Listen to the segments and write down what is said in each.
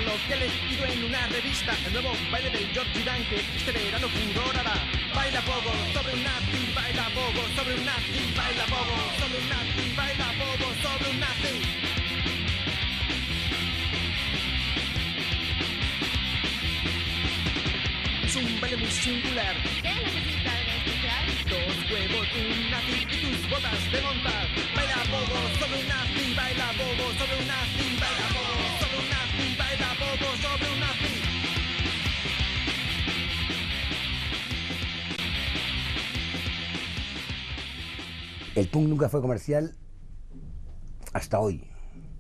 lo que he leído en una revista. El nuevo baile del Georgie Dan que este verano furor hará. Baila pogo sobre un nazi, baila pogo sobre un nazi, baila pogo sobre un nazi, baila pogo sobre un nazi. Es un baile muy singular. ¿Qué necesita de especial? Dos huevos, un nazi y tus botas de montar. Baila pogo sobre un nazi, baila pogo sobre un nazi, baila pogo sobre un nazi, baila pogo sobre un nazi. El punk nunca fue comercial hasta hoy.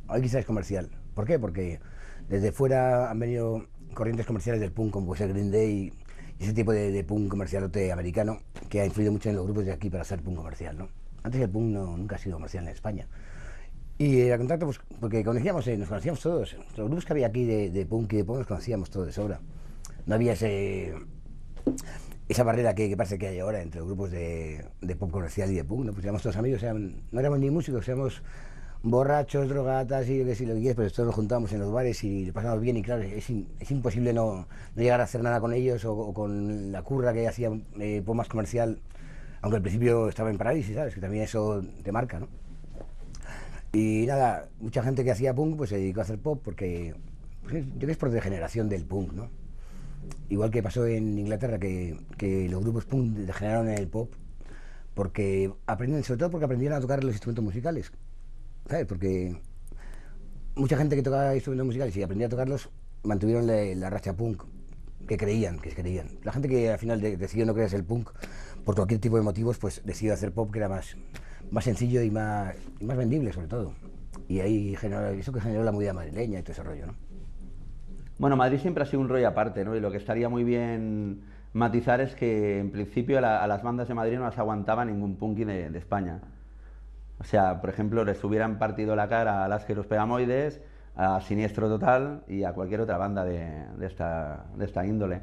Hoy quizás es comercial. ¿Por qué? Porque desde fuera han venido corrientes comerciales del punk, como puede ser Green Day y ese tipo de punk comercialote americano que ha influido mucho en los grupos de aquí para hacer punk comercial, ¿no? Antes el punk nunca ha sido comercial en España. Y era contacto, pues, porque nos conocíamos todos. Los grupos que había aquí de punk y de punk nos conocíamos todos de sobra. No había esa barrera que parece que hay ahora entre los grupos de pop comercial y de punk, ¿no? Pues éramos todos amigos, no éramos ni músicos, éramos borrachos, drogatas y lo que quieras, pero todos nos juntábamos en los bares y lo pasábamos bien. Y claro, es imposible no llegar a hacer nada con ellos o con la curra que hacía pop más comercial, aunque al principio estaba en Parálisis, ¿sabes? Que también eso te marca, ¿no? Y nada, mucha gente que hacía punk pues se dedicó a hacer pop porque pues, yo creo que es por degeneración del punk, ¿no? Igual que pasó en Inglaterra, que los grupos punk degeneraron en el pop porque sobre todo porque aprendieron a tocar los instrumentos musicales, ¿sabes? Porque mucha gente que tocaba instrumentos musicales y aprendía a tocarlos mantuvieron la racha punk que creían. La gente que al final decidió no creerse el punk por cualquier tipo de motivos, pues decidió hacer pop, que era más sencillo y más vendible sobre todo. Y ahí eso que generó la movida madrileña y todo ese rollo, ¿no? Bueno, Madrid siempre ha sido un rollo aparte, ¿no? Y lo que estaría muy bien matizar es que en principio a las bandas de Madrid no las aguantaba ningún punky de España. O sea, por ejemplo, les hubieran partido la cara a Las Los Pegamoides, a Siniestro Total y a cualquier otra banda de esta índole.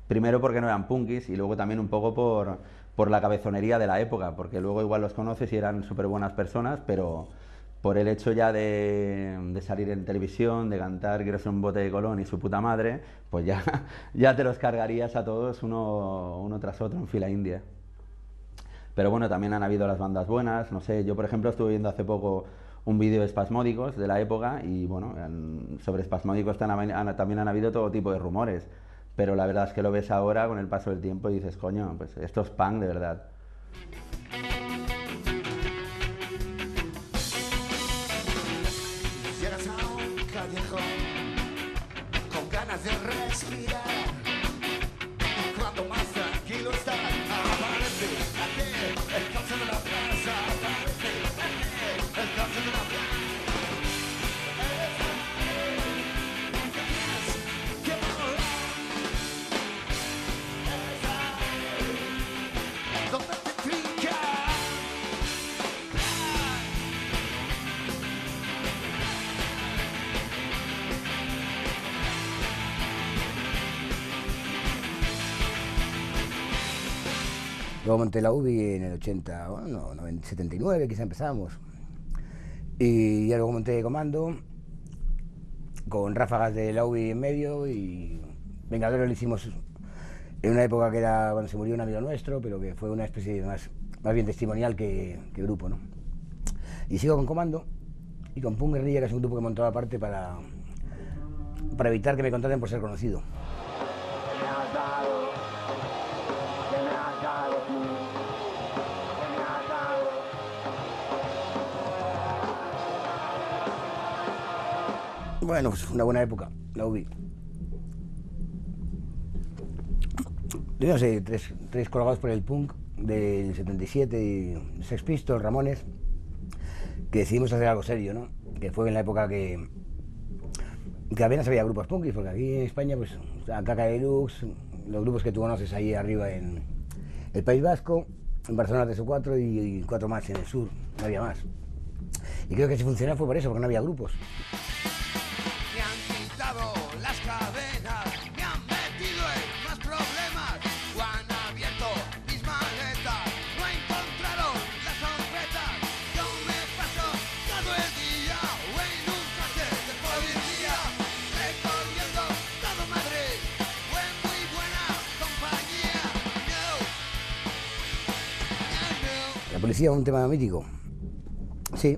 Primero porque no eran punkis y luego también un poco por la cabezonería de la época, porque luego igual los conoces y eran súper buenas personas, pero por el hecho ya de salir en televisión, de cantar Quiero ser un bote de Colón y su puta madre, pues ya te los cargarías a todos uno tras otro en fila india. Pero bueno, también han habido las bandas buenas, no sé, yo por ejemplo estuve viendo hace poco un vídeo de Espasmódicos de la época y bueno, sobre Espasmódicos también han habido todo tipo de rumores, pero la verdad es que lo ves ahora con el paso del tiempo y dices, coño, pues esto es punk de verdad. Llegas a un callejón con ganas de respirar y cuando más tranquilo estás aparece el cauce de la plaza, aparece el cauce de la plaza. Luego monté la UBI en el 80, bueno, 79 quizá empezamos. Y ya luego monté Comando, con Ráfagas de la UBI en medio, y Vengadores lo hicimos en una época que era cuando se murió un amigo nuestro, pero que fue una especie de más bien testimonial que grupo, ¿no? Y sigo con Comando y con Punk Guerrilla, que es un grupo que montaba aparte para evitar que me contraten por ser conocido. Bueno, pues una buena época, la UBI. Yo no sé, tres colgados por el punk del 77 y Sex Pistols, Ramones, que decidimos hacer algo serio, ¿no? Que fue en la época que apenas había grupos punkis, porque aquí en España, pues, Caca Deluxe, los grupos que tú conoces ahí arriba en el País Vasco, en Barcelona 3 o 4 y 4 más en el sur, no había más. Y creo que si funcionó fue por eso, porque no había grupos. Me han quitado las cadenas, me han metido en más problemas, o han abierto mis maletas, no encontraron las sorpresas. Yo me paso todo el día en un coche de policía, recorriendo La policía es un tema mítico. Sí,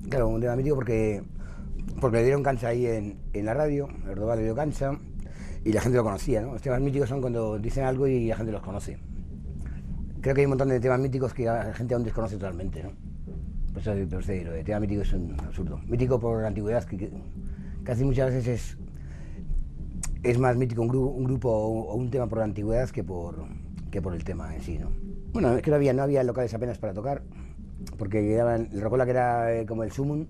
claro, un tema mítico porque le dieron cancha ahí en la radio, el Rodoval le dio cancha y la gente lo conocía, ¿no? Los temas míticos son cuando dicen algo y la gente los conoce. Creo que hay un montón de temas míticos que la gente aún desconoce totalmente, ¿no? Por eso lo de tema mítico es un absurdo. Mítico por la antigüedad, que casi muchas veces es más mítico un grupo o un tema por la antigüedad que por el tema en sí, ¿no? Bueno, es que no había locales apenas para tocar, porque el Rocola, que era como el sumum,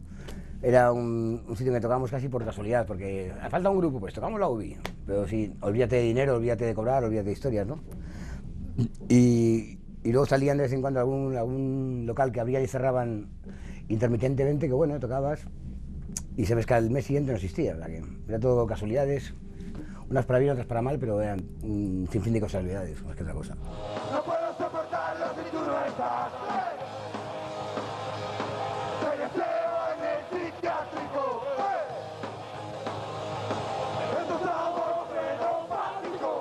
era un sitio que tocábamos casi por casualidad, porque falta un grupo, pues tocamos la UBI, pero sí, olvídate de dinero, olvídate de cobrar, olvídate de historias, ¿no? Y luego salían de vez en cuando algún local que abrían y cerraban intermitentemente, que bueno, tocabas, y se ves que al mes siguiente no existía, o sea que era todo casualidades, unas para bien, otras para mal, pero eran un sinfín de casualidades, más que otra cosa. No puedo soportarlo si tú no estás. Te deseo en el psiquiátrico. Esto es algo pedopático.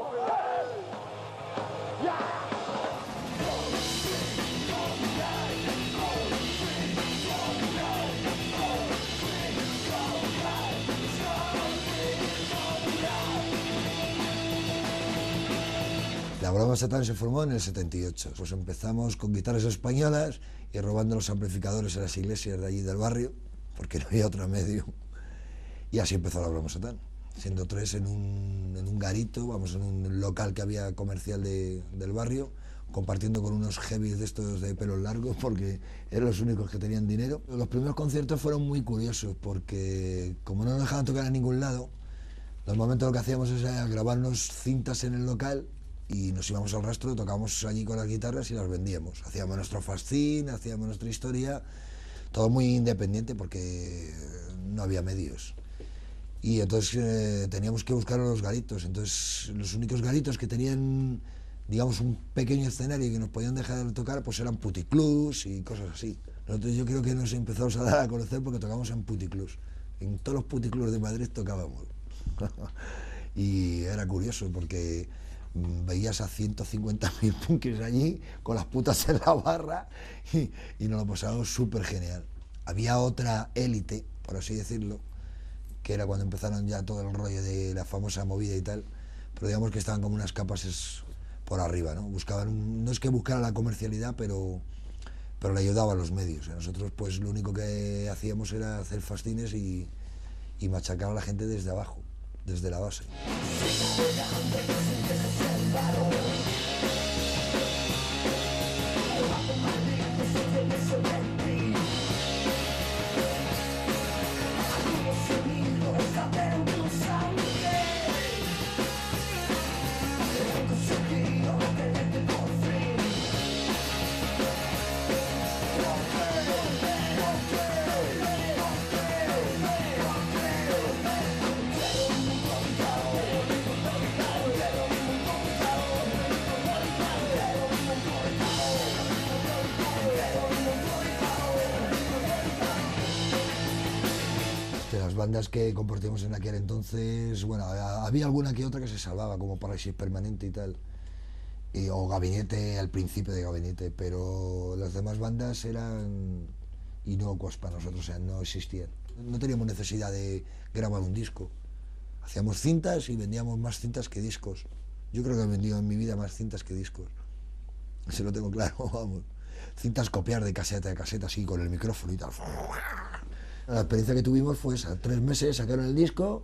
La Broma Satán se formó en el 78. Pues empezamos con guitarras españolas y robando los amplificadores en las iglesias de allí del barrio, porque no había otro medio. Y así empezó la Broma Satán, siendo tres en un garito, vamos, en un local que había comercial del barrio, compartiendo con unos heavies de estos de pelos largos, porque eran los únicos que tenían dinero. Los primeros conciertos fueron muy curiosos, porque como no nos dejaban tocar en ningún lado, normalmente lo que hacíamos era grabarnos cintas en el local y nos íbamos al rastro, tocábamos allí con las guitarras y las vendíamos. Hacíamos nuestro fascín, hacíamos nuestra historia, todo muy independiente porque no había medios. Y entonces teníamos que buscar los garitos. Entonces los únicos garitos que tenían, digamos, un pequeño escenario que nos podían dejar tocar, pues eran puticlubs y cosas así. Nosotros yo creo que nos empezamos a dar a conocer porque tocábamos en puticlubs. En todos los puticlubs de Madrid tocábamos. Y era curioso porque veías a 150.000 punkis allí con las putas en la barra y nos lo pasábamos súper genial. Había otra élite, por así decirlo, que era cuando empezaron ya todo el rollo de la famosa movida y tal, pero digamos que estaban como unas capas por arriba, ¿no? Buscaban, no es que buscaran la comercialidad, pero le ayudaban los medios. Nosotros pues lo único que hacíamos era hacer fascines y machacar a la gente desde abajo, desde la base. Las bandas que compartimos en aquel entonces, bueno, había alguna que otra que se salvaba, como Parálisis Permanente y tal, o Gabinete, al principio de Gabinete, pero las demás bandas eran inocuas para nosotros, o sea, no existían. No teníamos necesidad de grabar un disco. Hacíamos cintas y vendíamos más cintas que discos. Yo creo que he vendido en mi vida más cintas que discos. Se lo tengo claro, vamos. Cintas copiar de caseta a caseta, así, con el micrófono y tal. La experiencia que tuvimos fue esa. 3 meses sacaron el disco,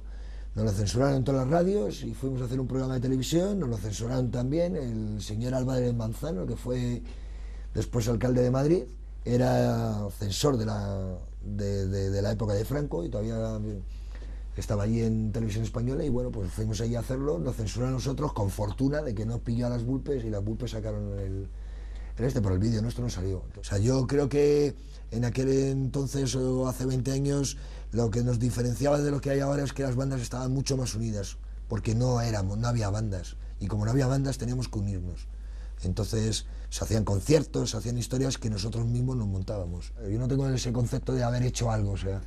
nos lo censuraron en todas las radios y fuimos a hacer un programa de televisión, nos lo censuraron también. El señor Álvarez Manzano, que fue después alcalde de Madrid, era censor de la época de Franco y todavía estaba allí en Televisión Española y bueno, pues fuimos allí a hacerlo, nos censuraron nosotros con fortuna de que no pilló a las Vulpes y las Vulpes sacaron pero el vídeo nuestro no salió. O sea, yo creo que en aquel entonces o hace 20 años lo que nos diferenciaba de lo que hay ahora es que las bandas estaban mucho más unidas, porque no había bandas, y como no había bandas teníamos que unirnos. Entonces se hacían conciertos, se hacían historias que nosotros mismos nos montábamos. Yo no tengo ese concepto de haber hecho algo, o sea,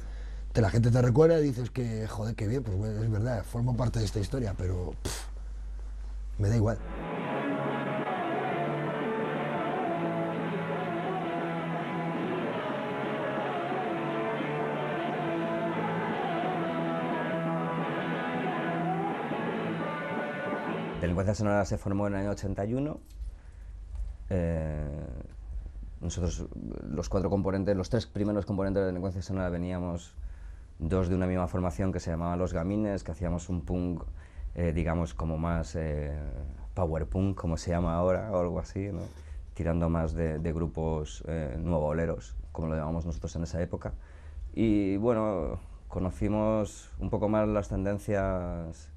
la gente te recuerda y dices que, joder, qué bien, pues bueno, es verdad, formo parte de esta historia, pero me da igual. Delincuencia Sonora se formó en el año 81. Nosotros, los 4 componentes, los 3 primeros componentes de Delincuencia Sonora veníamos 2 de una misma formación que se llamaba Los Gamines, que hacíamos un punk, digamos, como más power punk, como se llama ahora, o algo así, ¿no? Tirando más de grupos nuevoleros, como lo llamamos nosotros en esa época. Y bueno, conocimos un poco más las tendencias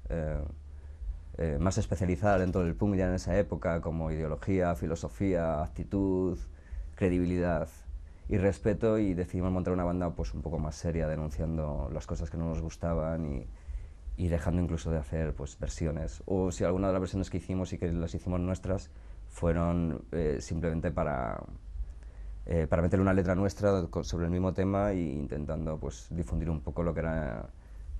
más especializadas dentro del punk ya en esa época, como ideología, filosofía, actitud, credibilidad y respeto, y decidimos montar una banda pues un poco más seria, denunciando las cosas que no nos gustaban y dejando incluso de hacer pues versiones. O si alguna de las versiones que hicimos y que las hicimos nuestras fueron simplemente para meterle una letra nuestra sobre el mismo tema e intentando pues difundir un poco lo que era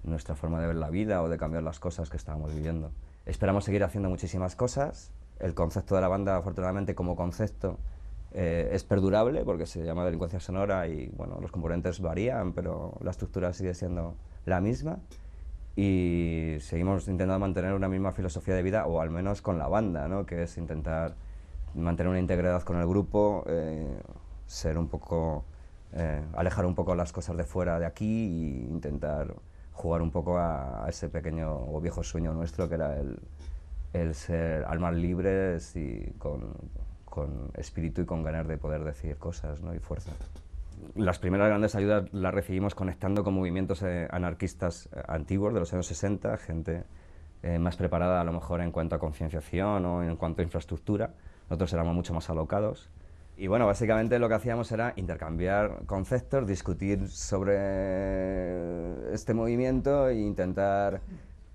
nuestra forma de ver la vida o de cambiar las cosas que estábamos viviendo. Esperamos seguir haciendo muchísimas cosas. El concepto de la banda, afortunadamente, como concepto, es perdurable porque se llama Delincuencia Sonora y bueno, los componentes varían, pero la estructura sigue siendo la misma. Y seguimos intentando mantener una misma filosofía de vida, o al menos con la banda, ¿no? Que es intentar mantener una integridad con el grupo, ser un poco, alejar un poco las cosas de fuera de aquí e intentar jugar un poco a ese pequeño o viejo sueño nuestro, que era el ser almas libres y con espíritu y con ganas de poder decir cosas, ¿no? Y fuerza. Las primeras grandes ayudas las recibimos conectando con movimientos anarquistas antiguos de los años 60, gente más preparada a lo mejor en cuanto a concienciación o en cuanto a infraestructura. Nosotros éramos mucho más alocados. Y bueno, básicamente lo que hacíamos era intercambiar conceptos, discutir sobre este movimiento e intentar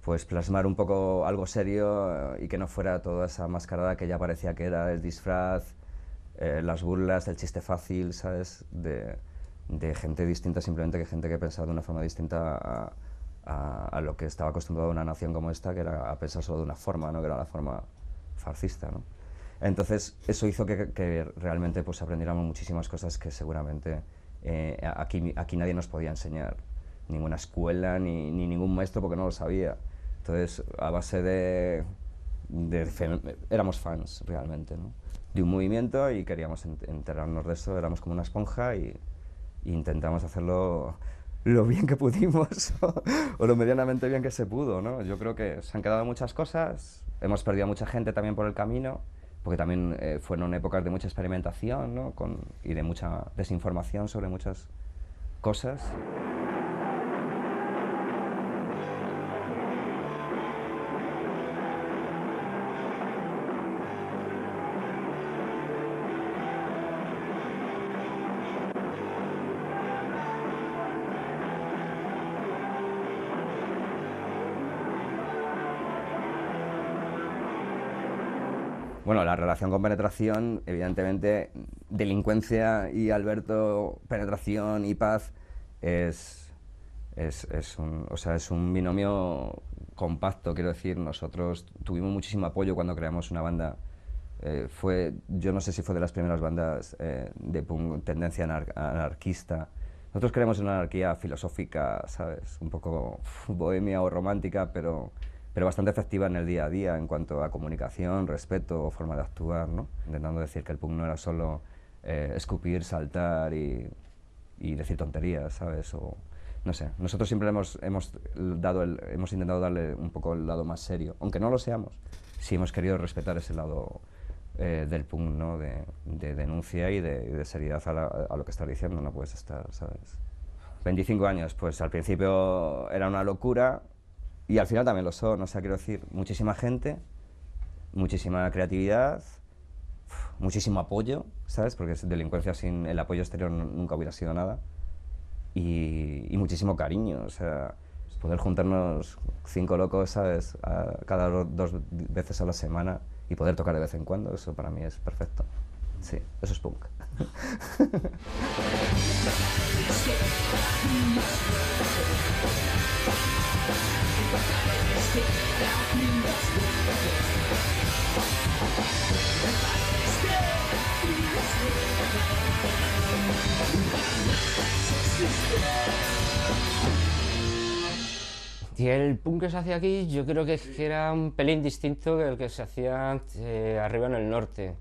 pues plasmar un poco algo serio y que no fuera toda esa mascarada que ya parecía que era el disfraz, las burlas, el chiste fácil, ¿sabes? De gente distinta, simplemente que gente que pensaba de una forma distinta a lo que estaba acostumbrado una nación como esta, que era a pensar solo de una forma, ¿no? Que era la forma fascista, ¿no? Entonces eso hizo que realmente pues aprendiéramos muchísimas cosas que seguramente aquí nadie nos podía enseñar, ninguna escuela ni ningún maestro, porque no lo sabía. Entonces a base éramos fans realmente, ¿no? De un movimiento y queríamos enterarnos de eso, éramos como una esponja y intentamos hacerlo lo bien que pudimos o lo medianamente bien que se pudo, ¿no? Yo creo que se han quedado muchas cosas, hemos perdido a mucha gente también por el camino, porque también fueron épocas de mucha experimentación, ¿no? Y de mucha desinformación sobre muchas cosas. Bueno, la relación con Penetración, evidentemente, Delincuencia y Alberto, Penetración y Paz, es un binomio compacto, quiero decir. Nosotros tuvimos muchísimo apoyo cuando creamos una banda. Yo no sé si fue de las primeras bandas de punk, tendencia anarquista. Nosotros creemos en una anarquía filosófica, ¿sabes? Un poco bohemia o romántica, pero bastante efectiva en el día a día en cuanto a comunicación, respeto o forma de actuar, ¿no? Intentando decir que el punk no era solo escupir, saltar y decir tonterías, ¿sabes? O, no sé, nosotros siempre hemos intentado darle un poco el lado más serio, aunque no lo seamos. Sí hemos querido respetar ese lado del punk, ¿no? De denuncia y de seriedad a lo que estás diciendo, no puedes estar, ¿sabes? 25 años, pues al principio era una locura, y al final también lo son, o sea, quiero decir, muchísima gente, muchísima creatividad, muchísimo apoyo, ¿sabes? Porque Delincuencia sin el apoyo exterior nunca hubiera sido nada. Y muchísimo cariño, o sea, poder juntarnos 5 locos, ¿sabes? Cada 2 veces a la semana y poder tocar de vez en cuando, eso para mí es perfecto. Sí, eso es punk. Y el punk que se hacía aquí yo creo que era un pelín distinto que el que se hacía arriba en el norte.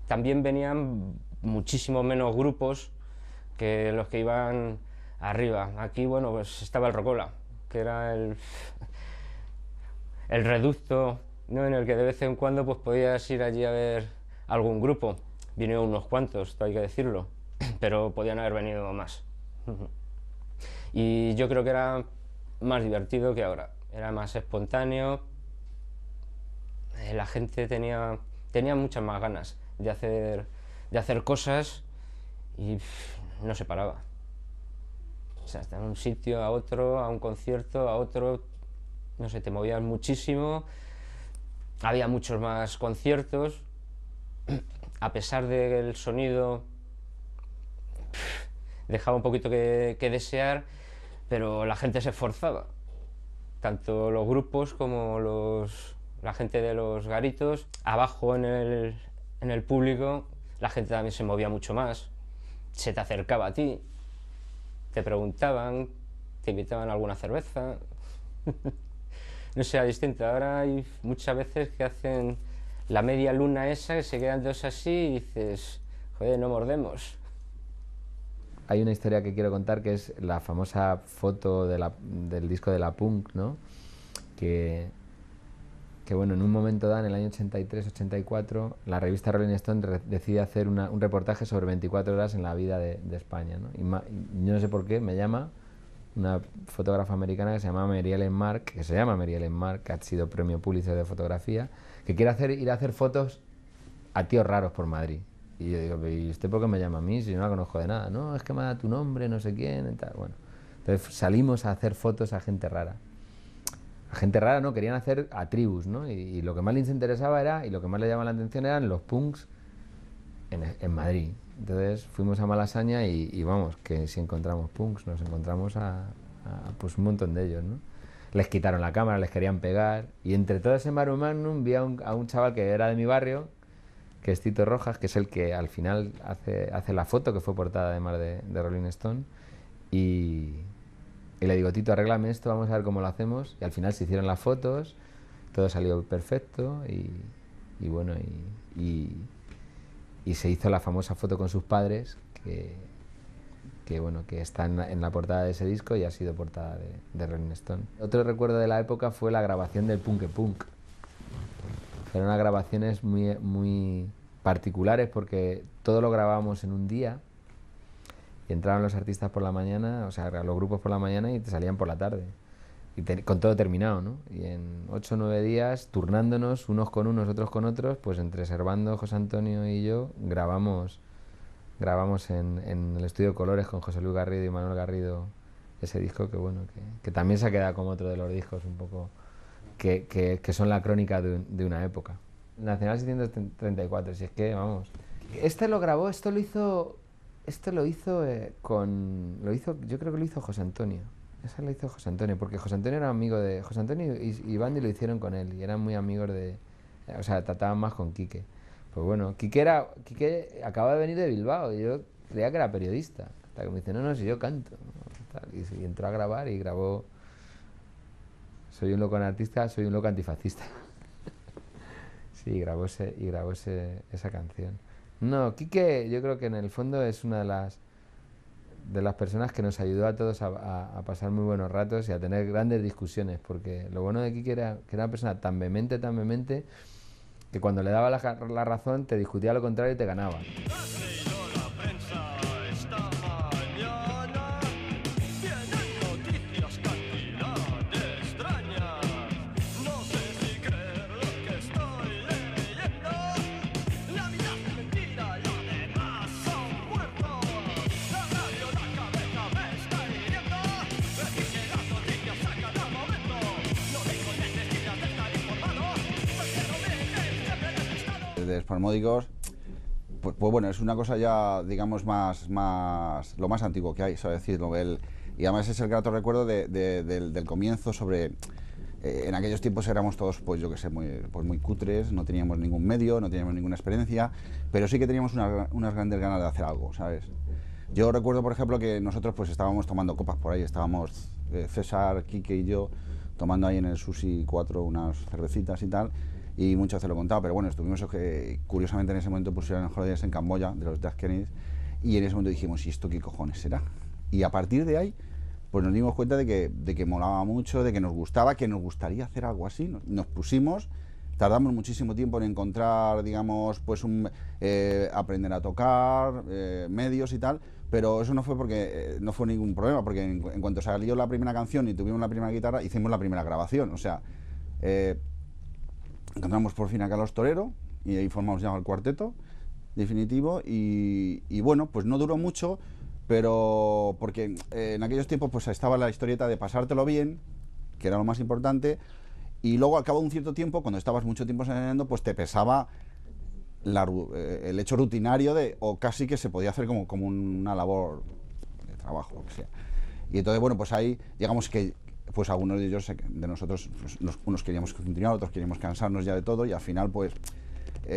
También venían muchísimo menos grupos que los que iban arriba. Aquí, bueno, pues estaba el Rocola, que era el reducto, ¿no?, en el que de vez en cuando pues podías ir allí a ver algún grupo. Vinieron unos cuantos, hay que decirlo, pero podían haber venido más. Y yo creo que era más divertido que ahora, era más espontáneo, la gente tenía muchas más ganas de hacer cosas y no se paraba. O sea, hasta en un sitio, a otro, a un concierto, a otro, no sé, te movías muchísimo, había muchos más conciertos, a pesar del sonido dejaba un poquito que desear, pero la gente se esforzaba, tanto los grupos como la gente de los garitos. Abajo en el público la gente también se movía mucho más, se te acercaba a ti, te preguntaban, te invitaban a alguna cerveza. No sé, era distinto. Ahora hay muchas veces que hacen la media luna esa, que se quedan todos así y dices, joder, no mordemos. Hay una historia que quiero contar que es la famosa foto del disco de la punk, ¿no? Que bueno, en un momento dado, en el año 83-84, la revista Rolling Stone decide hacer un reportaje sobre 24 horas en la vida de España, ¿no? Y yo no sé por qué me llama una fotógrafa americana que se llama Mary Ellen Mark, que ha sido premio Pulitzer de fotografía, que quiere ir a hacer fotos a tíos raros por Madrid. Y yo digo, ¿y usted por qué me llama a mí si yo no la conozco de nada? No, es que me da tu nombre, no sé quién y tal. Bueno, entonces salimos a hacer fotos a gente rara. A gente rara, ¿no? Querían hacer a tribus, ¿no? Y lo que más les interesaba era, y lo que más les llamaba la atención eran los punks en Madrid. Entonces fuimos a Malasaña y vamos, que si encontramos punks, nos encontramos a pues un montón de ellos, ¿no? Les quitaron la cámara, les querían pegar, y entre todo ese marum magnum vi a un chaval que era de mi barrio, que es Tito Rojas, que es el que al final hace la foto que fue portada además de Rolling Stone, y le digo, Tito, arréglame esto, vamos a ver cómo lo hacemos, y al final se hicieron las fotos, todo salió perfecto, y bueno, y se hizo la famosa foto con sus padres, que bueno, que está en la portada de ese disco y ha sido portada de Rolling Stone. Otro recuerdo de la época fue la grabación del Punk Punk. Eran unas grabaciones muy particulares porque todo lo grabábamos en un día y entraban los artistas por la mañana, o sea, los grupos por la mañana y te salían por la tarde. Y con todo terminado, ¿no? Y en 8 o 9 días, turnándonos, unos con unos, otros con otros, pues entre Servando, José Antonio y yo, grabamos en el estudio Colores con José Luis Garrido y Manuel Garrido ese disco que bueno, que también se ha quedado como otro de los discos un poco que son la crónica de una época. Nacional 634, si es que, vamos. Lo grabó, yo creo que lo hizo José Antonio. Esa la hizo José Antonio, porque José Antonio era amigo de... José Antonio y Bandi lo hicieron con él, y eran muy amigos o sea, trataban más con Quique. Pues bueno, Quique acaba de venir de Bilbao, y yo creía que era periodista. Hasta que me dice, no, si yo canto. Y entró a grabar y grabó Soy un loco anarquista, soy un loco antifascista. Sí, grabó esa canción. No, Quique yo creo que en el fondo es una de las personas que nos ayudó a todos a pasar muy buenos ratos y a tener grandes discusiones, porque lo bueno de Quique era que era una persona tan vehemente, que cuando le daba la razón te discutía lo contrario y te ganaba. De Espasmódicos, pues bueno, es una cosa ya, digamos, lo más antiguo que hay, ¿sabes decirlo? Y además es el grato recuerdo del comienzo sobre... en aquellos tiempos éramos todos, pues yo que sé, muy cutres, no teníamos ningún medio, no teníamos ninguna experiencia, pero sí que teníamos unas grandes ganas de hacer algo, ¿sabes? Yo recuerdo, por ejemplo, que nosotros pues estábamos tomando copas por ahí, estábamos César, Quique y yo tomando ahí en el Sushi 4 unas cervecitas y tal, y muchas veces lo he contado, pero bueno, estuvimos, curiosamente en ese momento pusieron el Holidays en Camboya, de los Dead Kennedys, y en ese momento dijimos, ¿y esto qué cojones será? Y a partir de ahí, pues nos dimos cuenta de que molaba mucho, de que nos gustaba, que nos gustaría hacer algo así. Nos pusimos, tardamos muchísimo tiempo en encontrar, digamos, pues aprender a tocar, medios y tal, pero eso no fue porque no fue ningún problema, porque en cuanto salió la primera canción y tuvimos la primera guitarra, hicimos la primera grabación. O sea, encontramos por fin a Carlos Torero y ahí formamos ya el cuarteto definitivo y bueno, pues no duró mucho, pero porque en aquellos tiempos pues estaba la historieta de pasártelo bien, que era lo más importante, y luego al cabo de un cierto tiempo, cuando estabas mucho tiempo ensayando, pues te pesaba el hecho rutinario o casi que se podía hacer como una labor de trabajo, lo que sea. Y entonces, bueno, pues ahí, digamos que pues algunos de ellos, de nosotros, pues, unos queríamos continuar, otros queríamos cansarnos ya de todo, y al final, pues,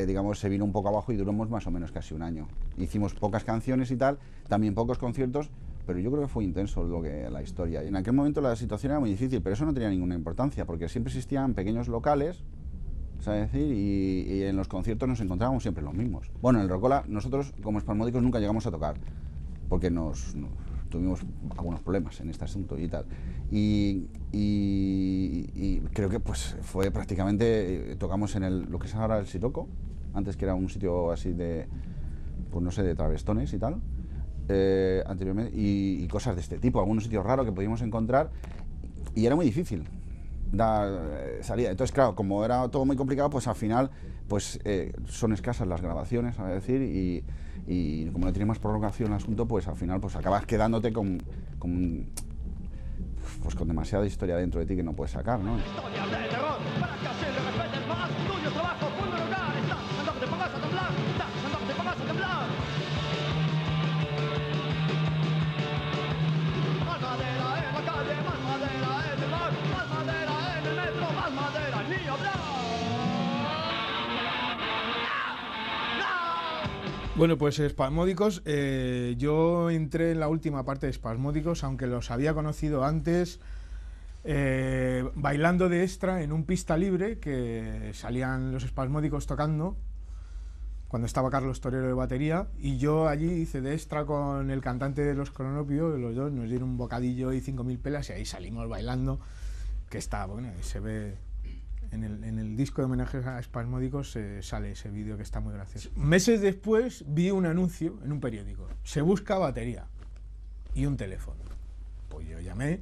digamos, se vino un poco abajo y duramos más o menos casi un año. Hicimos pocas canciones y tal, también pocos conciertos, pero yo creo que fue intenso la historia. Y en aquel momento la situación era muy difícil, pero eso no tenía ninguna importancia, porque siempre existían pequeños locales, ¿sabes decir? Y en los conciertos nos encontrábamos siempre los mismos. Bueno, en el Rocola, nosotros como Espasmódicos nunca llegamos a tocar, porque tuvimos algunos problemas en este asunto y tal. Y creo que pues fue prácticamente, tocamos en lo que es ahora el Siroco, antes que era un sitio así de, pues no sé, de travestones y tal, anteriormente, y cosas de este tipo, algunos sitios raros que podíamos encontrar, y era muy difícil dar salida. Entonces, claro, como era todo muy complicado, pues al final pues son escasas las grabaciones, a decir, y como no tiene más prolongación el asunto, pues al final pues acabas quedándote con demasiada historia dentro de ti que no puedes sacar, ¿no? Bueno, pues Espasmódicos, yo entré en la última parte de Espasmódicos, aunque los había conocido antes, bailando de extra en un pista libre, que salían los Espasmódicos tocando, cuando estaba Carlos Torero de batería, y yo allí hice de extra con el cantante de Los Cronopios, los dos nos dieron un bocadillo y 5.000 pelas, y ahí salimos bailando, que está, bueno, se ve... En el disco de homenajes a Espasmódicos sale ese vídeo que está muy gracioso. Meses después vi un anuncio en un periódico. Se busca batería y un teléfono. Pues yo llamé,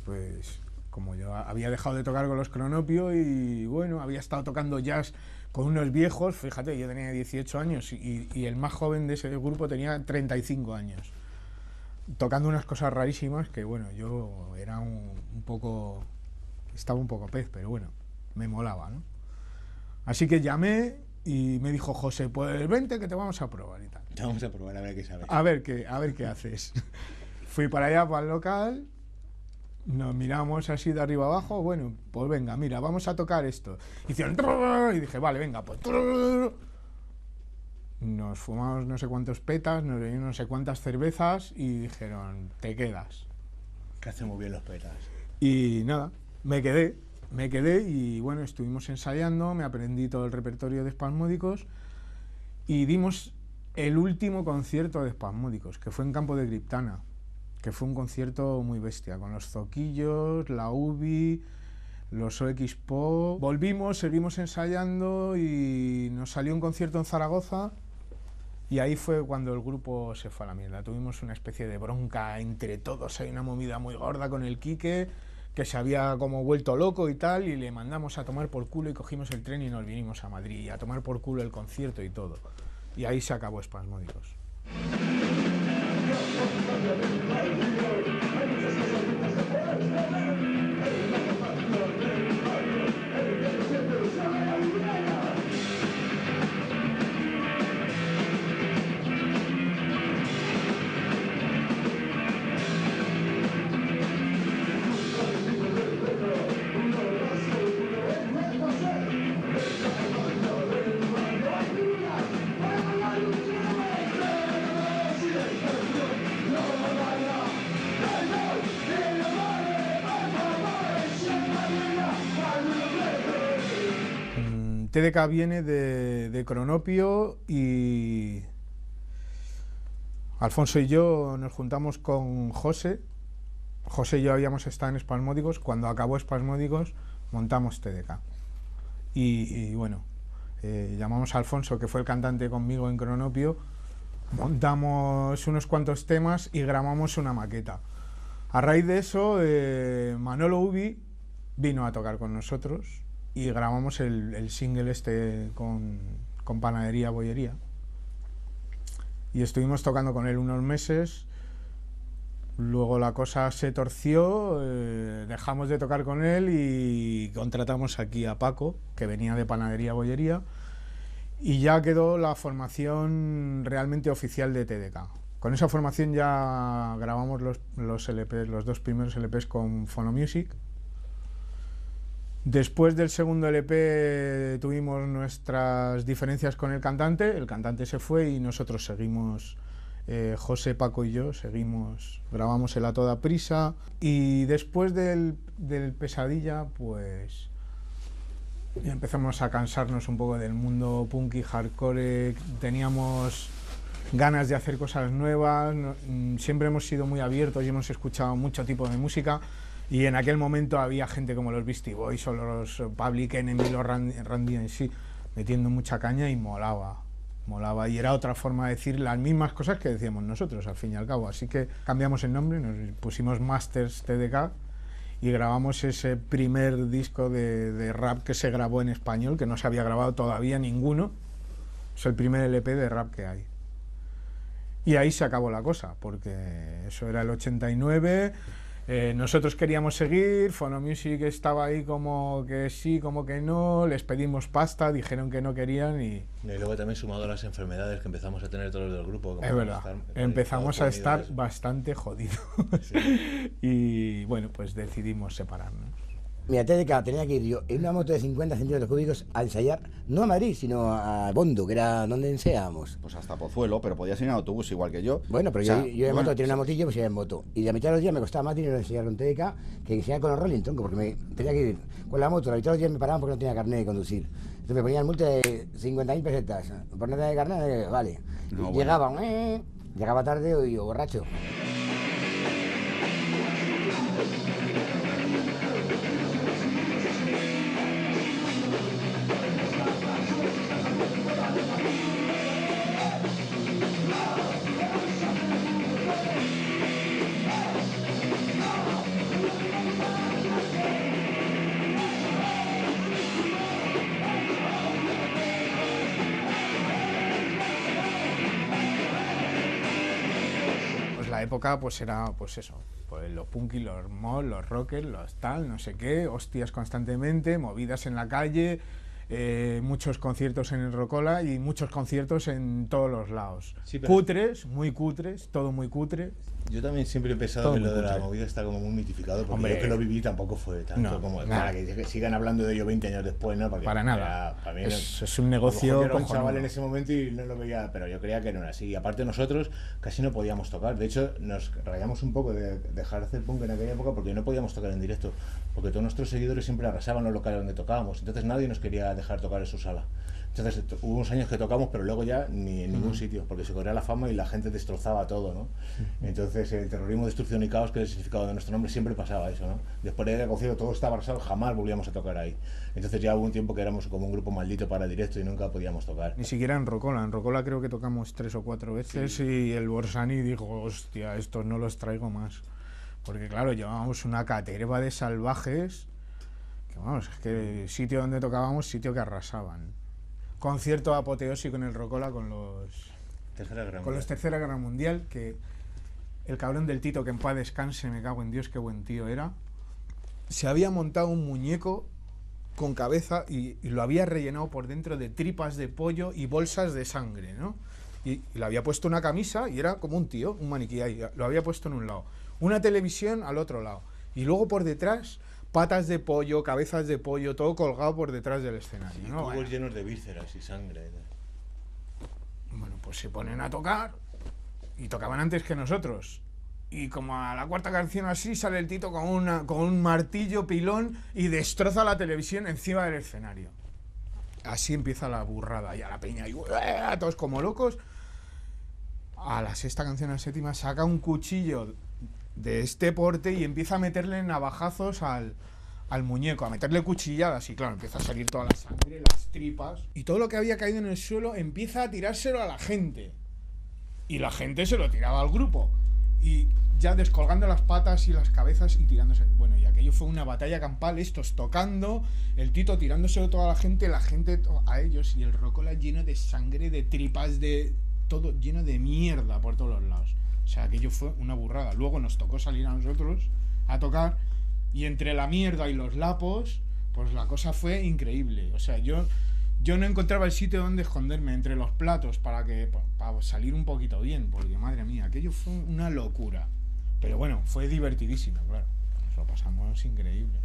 pues como yo había dejado de tocar con Los Cronopios y bueno, había estado tocando jazz con unos viejos, fíjate, yo tenía 18 años y el más joven de ese grupo tenía 35 años. Tocando unas cosas rarísimas que bueno, yo era un poco... Estaba un poco pez, pero bueno, me molaba, ¿no? Así que llamé y me dijo José, pues vente que te vamos a probar y tal. Te vamos a probar a ver qué sabes. A ver qué haces. Fui para allá, para el local, nos miramos así de arriba abajo, bueno, pues venga, mira, vamos a tocar esto. Hicieron... Y dije, vale, venga, pues... Nos fumamos no sé cuántos petas, nos bebimos no sé cuántas cervezas y dijeron, te quedas. Que hace muy bien los petas. Y nada, me quedé y bueno, estuvimos ensayando, me aprendí todo el repertorio de Espasmódicos y dimos el último concierto de Espasmódicos, que fue en Campo de Criptana, que fue un concierto muy bestia, con los Zoquillos, la UBI, los OXPO. Volvimos, seguimos ensayando y nos salió un concierto en Zaragoza y ahí fue cuando el grupo se fue a la mierda. Tuvimos una especie de bronca entre todos, hay una movida muy gorda con el Quique, que se había como vuelto loco y tal, y le mandamos a tomar por culo y cogimos el tren y nos vinimos a Madrid, y a tomar por culo el concierto y todo. Y ahí se acabó Espasmódicos. TDK viene de Cronopio y Alfonso y yo nos juntamos con José. José y yo habíamos estado en Espasmódicos. Cuando acabó Espasmódicos montamos TDK. Y bueno, llamamos a Alfonso, que fue el cantante conmigo en Cronopio, montamos unos cuantos temas y grabamos una maqueta. A raíz de eso, Manolo Ubi vino a tocar con nosotros y grabamos el single este con Panadería Bollería. Y estuvimos tocando con él unos meses. Luego la cosa se torció, dejamos de tocar con él y contratamos aquí a Paco, que venía de Panadería Bollería, y ya quedó la formación realmente oficial de TDK. Con esa formación ya grabamos los LPs, los 2 primeros LPs con Phonomusic. Después del segundo LP tuvimos nuestras diferencias con el cantante se fue y nosotros seguimos. José, Paco y yo grabamos el A Toda Prisa, y después del Pesadilla pues ya empezamos a cansarnos un poco del mundo punk y hardcore, teníamos ganas de hacer cosas nuevas, siempre hemos sido muy abiertos y hemos escuchado mucho tipo de música, y en aquel momento había gente como los Beastie Boys o los Public Enemy, los Randy MC, metiendo mucha caña y molaba, y era otra forma de decir las mismas cosas que decíamos nosotros al fin y al cabo. Así que cambiamos el nombre, nos pusimos Masters TDK y grabamos ese primer disco de rap que se grabó en español, que no se había grabado todavía ninguno. Es el primer LP de rap que hay. Y ahí se acabó la cosa, porque eso era el 89. Nosotros queríamos seguir, Phonomusic estaba ahí como que sí, como que no, les pedimos pasta, dijeron que no querían y luego también sumado a las enfermedades que empezamos a tener todos del grupo. Es verdad, empezamos a estar bastante jodidos. Sí. Y bueno, pues decidimos separarnos. Mira, TDK tenía que ir yo en una moto de 50 centímetros cúbicos a ensayar, no a Madrid, sino a Bondo, que era donde ensayábamos. Pues hasta Pozuelo, pero podías ir en autobús igual que yo. Bueno, pero o sea, yo en moto tenía una motillo, pues iba en moto. Y la mitad de los días me costaba más dinero ensayar con TDK que ensayar con los Rolling Stones, porque me tenía que ir con la moto. La mitad de los días me paraban porque no tenía carnet de conducir. Entonces me ponían multa de 50.000 pesetas. Por no tener carnet, vale. No, llegaba, bueno. Llegaba tarde o borracho. La época pues era pues eso, pues los punky, los mod, los rockers, los tal, no sé qué, hostias constantemente, movidas en la calle, muchos conciertos en el Rocola y muchos conciertos en todos los lados. Sí, cutres, muy cutres, todo muy cutre. Yo también siempre he pensado que lo de la movida está como muy mitificado, porque yo que lo viví tampoco fue tanto como para que sigan hablando de ello 20 años después, ¿no? Porque para nada. Para mí es un negocio. Yo era un chaval en ese momento y no lo veía, pero yo creía que no era así. Y aparte nosotros casi no podíamos tocar. De hecho, nos rayamos un poco de dejar de hacer punk en aquella época porque no podíamos tocar en directo, porque todos nuestros seguidores siempre arrasaban los locales donde tocábamos. Entonces nadie nos quería dejar tocar en su sala. Entonces hubo unos años que tocamos, pero luego ya ni en ningún sitio, porque se corría la fama y la gente destrozaba todo, ¿no? Entonces el terrorismo, destrucción y caos, que es el significado de nuestro nombre, siempre pasaba eso, ¿no? Después del concierto todo estaba arrasado, jamás volvíamos a tocar ahí. Entonces ya hubo un tiempo que éramos como un grupo maldito para directo y nunca podíamos tocar. Ni siquiera en Rocola creo que tocamos 3 o 4 veces, sí. Y el Borsani dijo, hostia, estos no los traigo más. Porque claro, llevábamos una caterva de salvajes, que vamos, es que el sitio donde tocábamos, sitio que arrasaban. Concierto apoteósico en el Rocola con los Tercera Guerra Mundial, que el cabrón del Tito, que en paz descanse, me cago en Dios, qué buen tío era, se había montado un muñeco con cabeza y lo había rellenado por dentro de tripas de pollo y bolsas de sangre, ¿no? Y le había puesto una camisa y era como un tío, un maniquí ahí, lo había puesto en un lado, una televisión al otro lado, y luego por detrás patas de pollo, cabezas de pollo, todo colgado por detrás del escenario, ¿no? Tubos bueno, llenos de vísceras y sangre. Bueno, pues se ponen a tocar y tocaban antes que nosotros. Y como a la cuarta canción así sale el Tito con un martillo pilón y destroza la televisión encima del escenario. así empieza la burrada, y a la peña, y todos como locos. A la sexta canción, a la séptima, saca un cuchillo de este porte y empieza a meterle navajazos al muñeco, a meterle cuchilladas, y claro, empieza a salir toda la sangre, las tripas, y todo lo que había caído en el suelo empieza a tirárselo a la gente, y la gente se lo tiraba al grupo, y ya descolgando las patas y las cabezas y tirándose. Bueno, y aquello fue una batalla campal, estos tocando, el Tito tirándose a toda la gente a ellos, y el Rocola lleno de sangre, de tripas, de todo lleno de mierda por todos los lados. O sea, aquello fue una burrada. Luego nos tocó salir a nosotros a tocar, y entre la mierda y los lapos, pues la cosa fue increíble. O sea, yo no encontraba el sitio donde esconderme entre los platos para salir un poquito bien, porque madre mía, aquello fue una locura. Pero bueno, fue divertidísimo, claro. Nos lo pasamos increíble.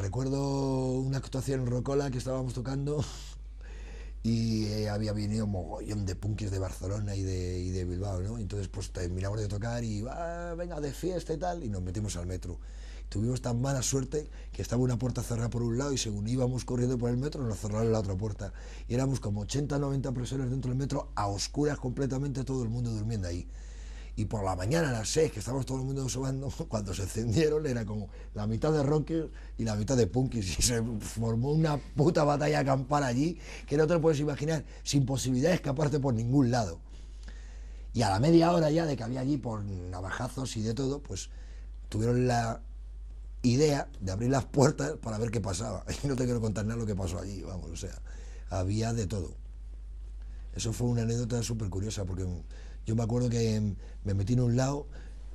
Recuerdo una actuación en Rocola que estábamos tocando y había venido un mogollón de punkis de Barcelona y de Bilbao, ¿no? Entonces pues terminamos de tocar y venga de fiesta y tal, y nos metimos al metro. Tuvimos tan mala suerte que estaba una puerta cerrada por un lado, y según íbamos corriendo por el metro nos cerraron la otra puerta, y éramos como 80-90 personas dentro del metro, a oscuras completamente, todo el mundo durmiendo ahí. Y por la mañana a las 6, que estábamos todo el mundo sobando, cuando se encendieron era como la mitad de rockers y la mitad de punkis, y se formó una puta batalla campal allí que no te lo puedes imaginar, sin posibilidad de escaparte por ningún lado. Y a la media hora ya de que había allí por navajazos y de todo, pues tuvieron la idea de abrir las puertas para ver qué pasaba. Y no te quiero contar nada lo que pasó allí, vamos, o sea, había de todo. Eso fue una anécdota súper curiosa, porque yo me acuerdo que me metí en un lado,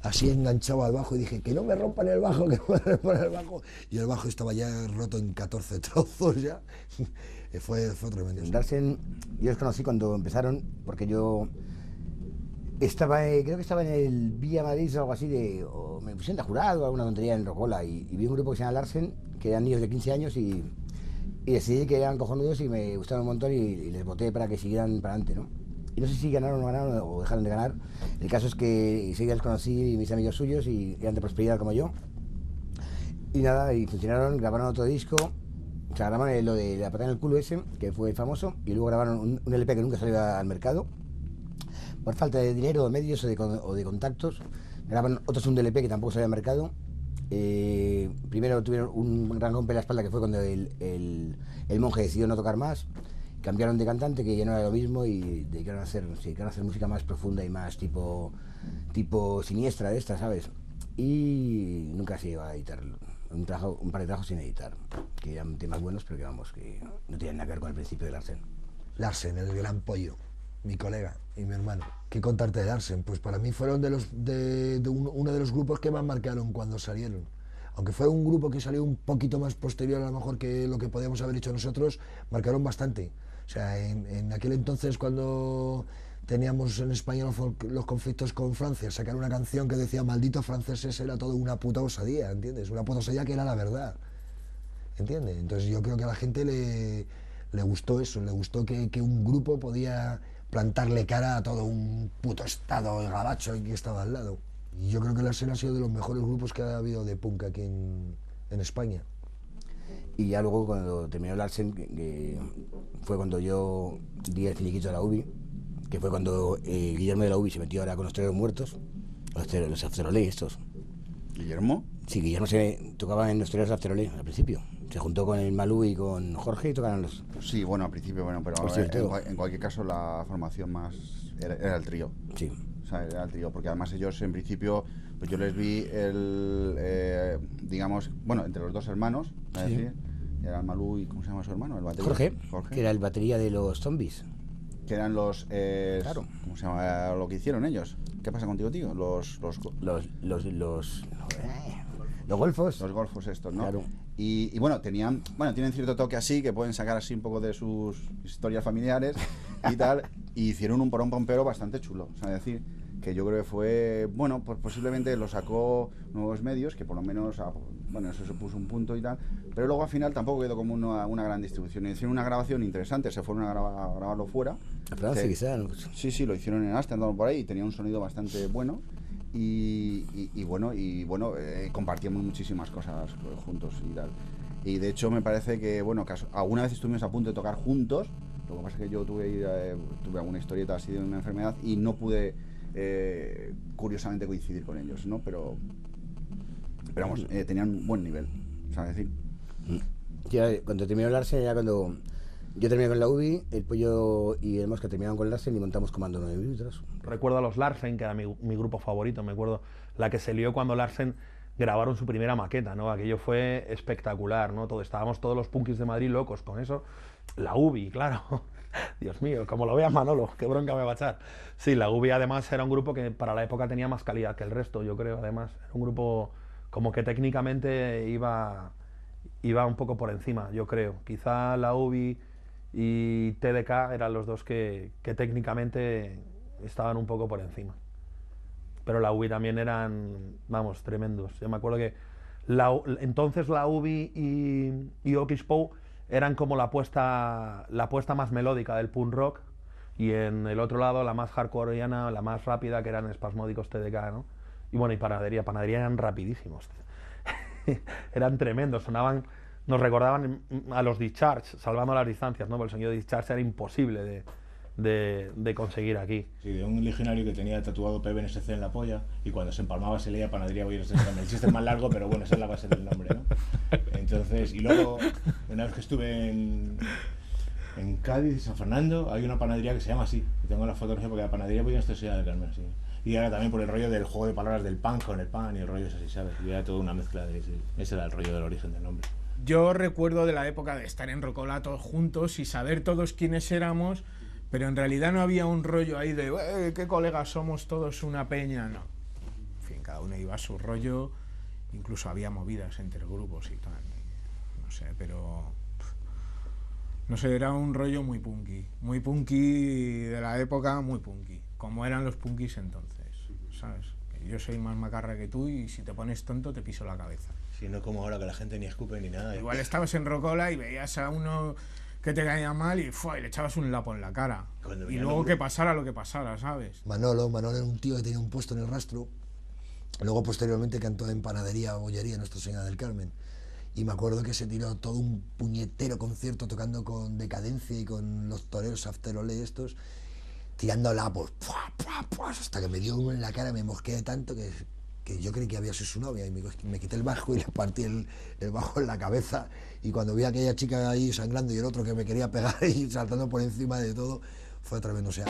así enganchado al bajo, y dije, que no me rompan el bajo, que no me rompan el bajo. Y el bajo estaba ya roto en 14 trozos ya. Fue tremendo. Larsen, yo los conocí cuando empezaron, porque yo estaba, creo que estaba en el Villa Madrid o algo así, o me pusieron de jurado, alguna tontería en Rocola, y vi un grupo que se llama Larsen, que eran niños de 15 años, y decidí que eran cojonudos y me gustaron un montón, y les voté para que siguieran para adelante, ¿no? Y no sé si ganaron o no ganaron o dejaron de ganar. El caso es que enseguida los conocí, mis amigos suyos, y eran de prosperidad como yo. Y nada, y funcionaron, grabaron otro disco. O sea, grabaron lo de La patada en el culo ese, que fue famoso, y luego grabaron un LP que nunca salió al mercado. Por falta de dinero, de medios o de contactos. Grabaron otro segundo LP que tampoco salió al mercado. Primero tuvieron un gran golpe en la espalda, que fue cuando el monje decidió no tocar más. Cambiaron de cantante, que ya no era lo mismo, y dedicaron a hacer música más profunda y más tipo siniestra de esta, ¿sabes? Y nunca se iba a editar un par de trabajos sin editar, que eran temas buenos, pero que vamos, que no tenían nada que ver con el principio de Larsen. Larsen, el gran pollo, mi colega y mi hermano. ¿Qué contarte de Larsen? Pues para mí fueron uno de los grupos que más marcaron cuando salieron. Aunque fue un grupo que salió un poquito más posterior a lo mejor que lo que podíamos haber hecho nosotros, marcaron bastante. O sea, en aquel entonces, cuando teníamos en España los conflictos con Francia, sacar una canción que decía malditos franceses era todo una puta osadía, ¿entiendes? Una puta osadía que era la verdad, ¿entiendes? Entonces yo creo que a la gente le gustó eso, le gustó que un grupo podía plantarle cara a todo un puto estado gabacho que estaba al lado. Y yo creo que Larsen ha sido de los mejores grupos que ha habido de punk aquí en España. Y ya luego, cuando terminó Larsen, que fue cuando yo di el finiquito de la UBI, que fue cuando Guillermo de la UBI se metió ahora con los Toreros Muertos, los Afterolé estos. ¿Guillermo? Sí, Guillermo se tocaba en los Toreros Afterolé al principio. Se juntó con el Malú y con Jorge y tocaron los... Sí, bueno, al principio, bueno, pero en cualquier caso la formación más era el trío. Sí. O sea, era el trío, porque además ellos en principio, pues yo les vi digamos, bueno, entre los dos hermanos, es decir, era el Malú y, ¿cómo se llama su hermano? El batería. Jorge, que era el batería de los Zombies. Que eran los, claro. ¿Cómo se llama lo que hicieron ellos? ¿Qué pasa contigo, tío? Los golfos. Los golfos estos, ¿no? Claro. Y bueno, tienen cierto toque así, que pueden sacar así un poco de sus historias familiares y tal, y hicieron un porón pompero bastante chulo. O sea, es decir, que yo creo que fue, bueno, pues posiblemente lo sacó Nuevos Medios, que por lo menos, bueno, eso se puso un punto y tal, pero luego al final tampoco quedó como una gran distribución. Hicieron una grabación interesante, se fueron a grabarlo fuera. A Francia quizá, ¿no? Sí, lo hicieron en Ámsterdam por ahí y tenía un sonido bastante bueno. Y bueno, compartíamos muchísimas cosas juntos y tal. Y de hecho me parece que, bueno, alguna vez estuvimos a punto de tocar juntos. Lo que pasa es que yo tuve alguna historieta así de una enfermedad y no pude, curiosamente, coincidir con ellos, ¿no? Pero vamos, tenían un buen nivel, ¿sabes decir? Ya, cuando terminó Larsen, ya cuando yo terminé con la UBI, el Pollo y el Mosca terminaron con Larsen y montamos Comando 9 milímetros. Recuerdo a los Larsen, que era mi grupo favorito, me acuerdo la que se lió cuando Larsen grabaron su primera maqueta, ¿no? Aquello fue espectacular, ¿no? Estábamos todos los punkis de Madrid locos con eso. La UBI, claro. Dios mío, como lo vea Manolo, qué bronca me va a echar. Sí, la UBI además era un grupo que para la época tenía más calidad que el resto, yo creo, además. Era un grupo como que técnicamente iba un poco por encima, yo creo. Quizá la UBI y TDK eran los dos que técnicamente estaban un poco por encima. Pero la UBI también eran, vamos, tremendos. Yo me acuerdo que entonces la UBI y Okispou eran como la apuesta más melódica del punk rock, y en el otro lado la más hardcoreana, la más rápida, que eran Espasmódicos TDK, ¿no? Y bueno, y Panadería eran rapidísimos. Eran tremendos, sonaban, nos recordaban a los Discharge, salvando las distancias, ¿no? Porque el sonido de Discharge era imposible de conseguir aquí. Sí, de un legionario que tenía tatuado PBNSC en la polla y cuando se empalmaba se leía Panadería Bolleros del Carmen. El chiste es más largo, pero bueno, esa es la base del nombre, ¿no? Entonces, y luego, una vez que estuve en Cádiz, San Fernando, hay una panadería que se llama así, y tengo la fotografía porque la Panadería Bolleros del Carmen, sí. Y era también por el rollo del juego de palabras del pan con el pan y el rollo es así, ¿sabes? Y era toda una mezcla de sí. Ese era el rollo del origen del nombre. Yo recuerdo de la época de estar en Rocola todos juntos y saber todos quiénes éramos, pero en realidad no había un rollo ahí de qué colegas somos todos una peña, no. En fin, cada uno iba a su rollo, incluso había movidas entre grupos y tal. No sé, pero no sé, era un rollo muy punky de la época, muy punky, como eran los punkis entonces, ¿sabes? Yo soy más macarra que tú y si te pones tonto te piso la cabeza. Sí, no como ahora que la gente ni escupe ni nada. Igual estabas en Rocola y veías a uno que te caía mal y le echabas un lapo en la cara. Y luego que pasara lo que pasara, ¿sabes? Manolo era un tío que tenía un puesto en el Rastro. Luego posteriormente cantó en Panadería o Bollería Nuestra Señora del Carmen. Y me acuerdo que se tiró todo un puñetero concierto tocando con Decadencia y con los toreros After Ole estos, tirando lapos, hasta que me dio uno en la cara, me mosqué tanto que yo creí que había sido su novia y me quité el bajo y le partí el bajo en la cabeza, y cuando vi a aquella chica ahí sangrando y el otro que me quería pegar y saltando por encima de todo, fue tremendo. O sea,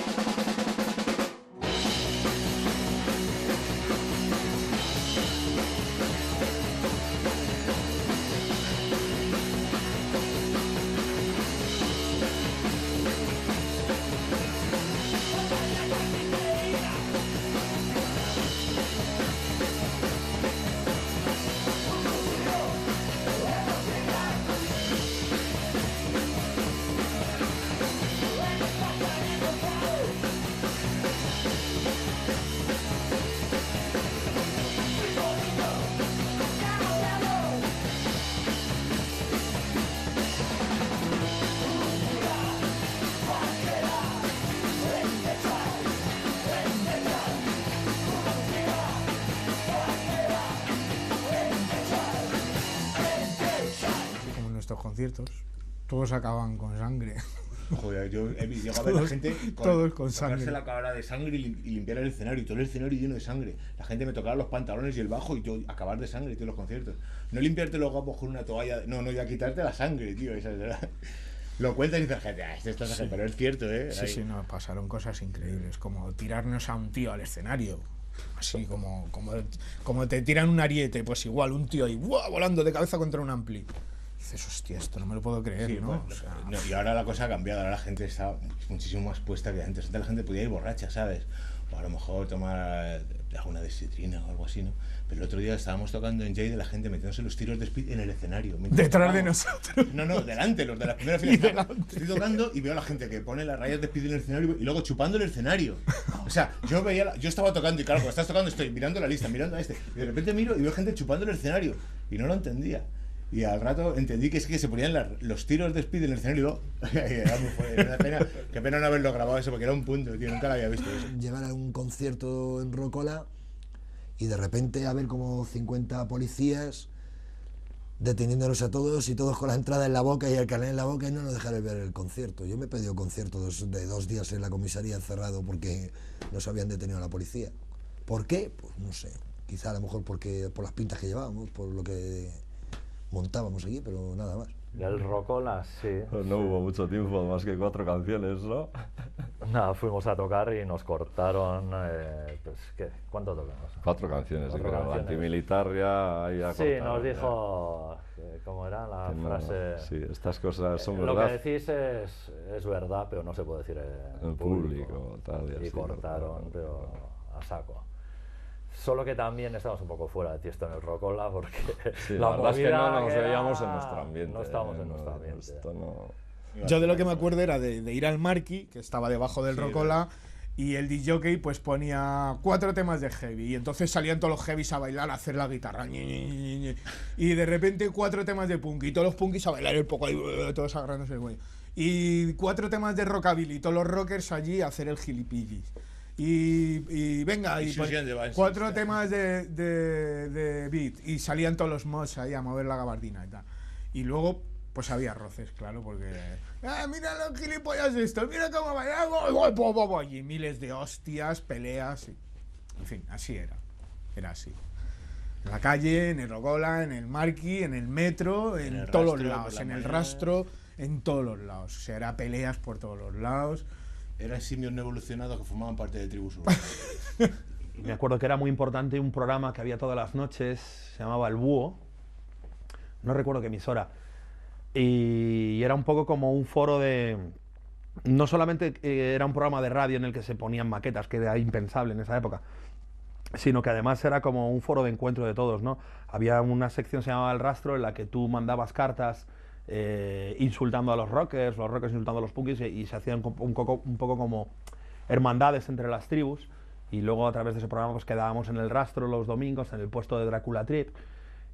conciertos, todos acaban con sangre. Joder, yo he llegado a ver a la gente todos con sangre, la cara de sangre y limpiar el escenario, y todo el escenario lleno de sangre. La gente me tocaba los pantalones y el bajo y yo acabar de sangre, tío, los conciertos. No limpiarte los gapos con una toalla, no, ya quitarte la sangre, tío. Esa es lo cuentas y dices, gente, esto es pero es cierto, ¿eh? Sí, no, pasaron cosas increíbles, como tirarnos a un tío al escenario. Así como te tiran un ariete, pues igual, un tío ahí volando de cabeza contra un ampli. Dices, hostia, esto no me lo puedo creer, sí, ¿no? Pues, y ahora la cosa ha cambiado, ahora la gente está muchísimo más puesta que antes. Antes la gente podía ir borracha, ¿sabes? o a lo mejor tomar alguna desitrina o algo así, ¿no? Pero el otro día estábamos tocando en Jade de la gente metiéndose los tiros de speed en el escenario. Detrás de nosotros. No, delante, los de la primera fila. Estoy tocando y veo a la gente que pone las rayas de speed en el escenario y luego chupando el escenario. O sea, yo estaba tocando y claro, cuando estás tocando estoy mirando la lista, mirando a este. Y de repente miro y veo gente chupando el escenario. Y no lo entendía. Y al rato entendí que es que se ponían los tiros de speed en el escenario y era muy fuerte. Era una pena, qué pena no haberlo grabado eso, porque era un punto, tío, nunca lo había visto eso. Llegar a un concierto en Rocola y de repente haber como 50 policías deteniéndonos a todos y todos con la entrada en la boca y el carnet en la boca y no nos dejaron ver el concierto. Yo me he pedido conciertos de 2 días en la comisaría encerrado porque nos habían detenido a la policía. ¿Por qué? Pues no sé. Quizá a lo mejor por las pintas que llevábamos, por lo que montábamos aquí, pero nada más. El Rocola, sí. No hubo mucho tiempo, más que 4 canciones, ¿no? Nada, fuimos a tocar y nos cortaron, pues, ¿qué? ¿Cuánto tocamos? 4 canciones, 4 creo. canciones. Antimilitar ya Sí, nos dijo, ¿cómo era la frase? Sí, estas cosas son Lo verdad. que decís es verdad, pero no se puede decir en público. Tal, y así, cortaron, pero a saco. Solo que también estamos un poco fuera de tiesto en el Rocola porque sí, la verdad es que no nos era... veíamos en nuestro ambiente. No estábamos en nuestro ambiente. Yo de lo que me acuerdo era de ir al Marquis, que estaba debajo del Rocola, y el DJ pues ponía 4 temas de heavy, y entonces salían todos los heavies a bailar, a hacer la guitarra, y de repente 4 temas de punk, y todos los punkis a bailar el poco, todos agarrándose el güey. Y 4 temas de rockabilly, todos los rockers allí a hacer el gilipillis. Y venga, y 4 temas de beat, y salían todos los mods ahí a mover la gabardina y tal. Y luego, pues había roces, claro, porque mira los gilipollas estos, mira cómo bailamos, y miles de hostias, peleas, en fin, así era así. En la calle, en el Rocola, en el Marquis, en el metro, en todos los lados, en el rastro, en todos los lados. O sea, era peleas por todos los lados. Eran simios no evolucionados que formaban parte de tribus urbanas. Me acuerdo que era muy importante un programa que había todas las noches, se llamaba El Búho, no recuerdo qué emisora, y era un poco como un foro de... No solamente era un programa de radio en el que se ponían maquetas, que era impensable en esa época, sino que además era como un foro de encuentro de todos, ¿no? Había una sección que se llamaba El Rastro, en la que tú mandabas cartas insultando a los rockers insultando a los punkis, y se hacían un poco como hermandades entre las tribus, y luego a través de ese programa pues quedábamos en El Rastro los domingos en el puesto de Drácula Trip,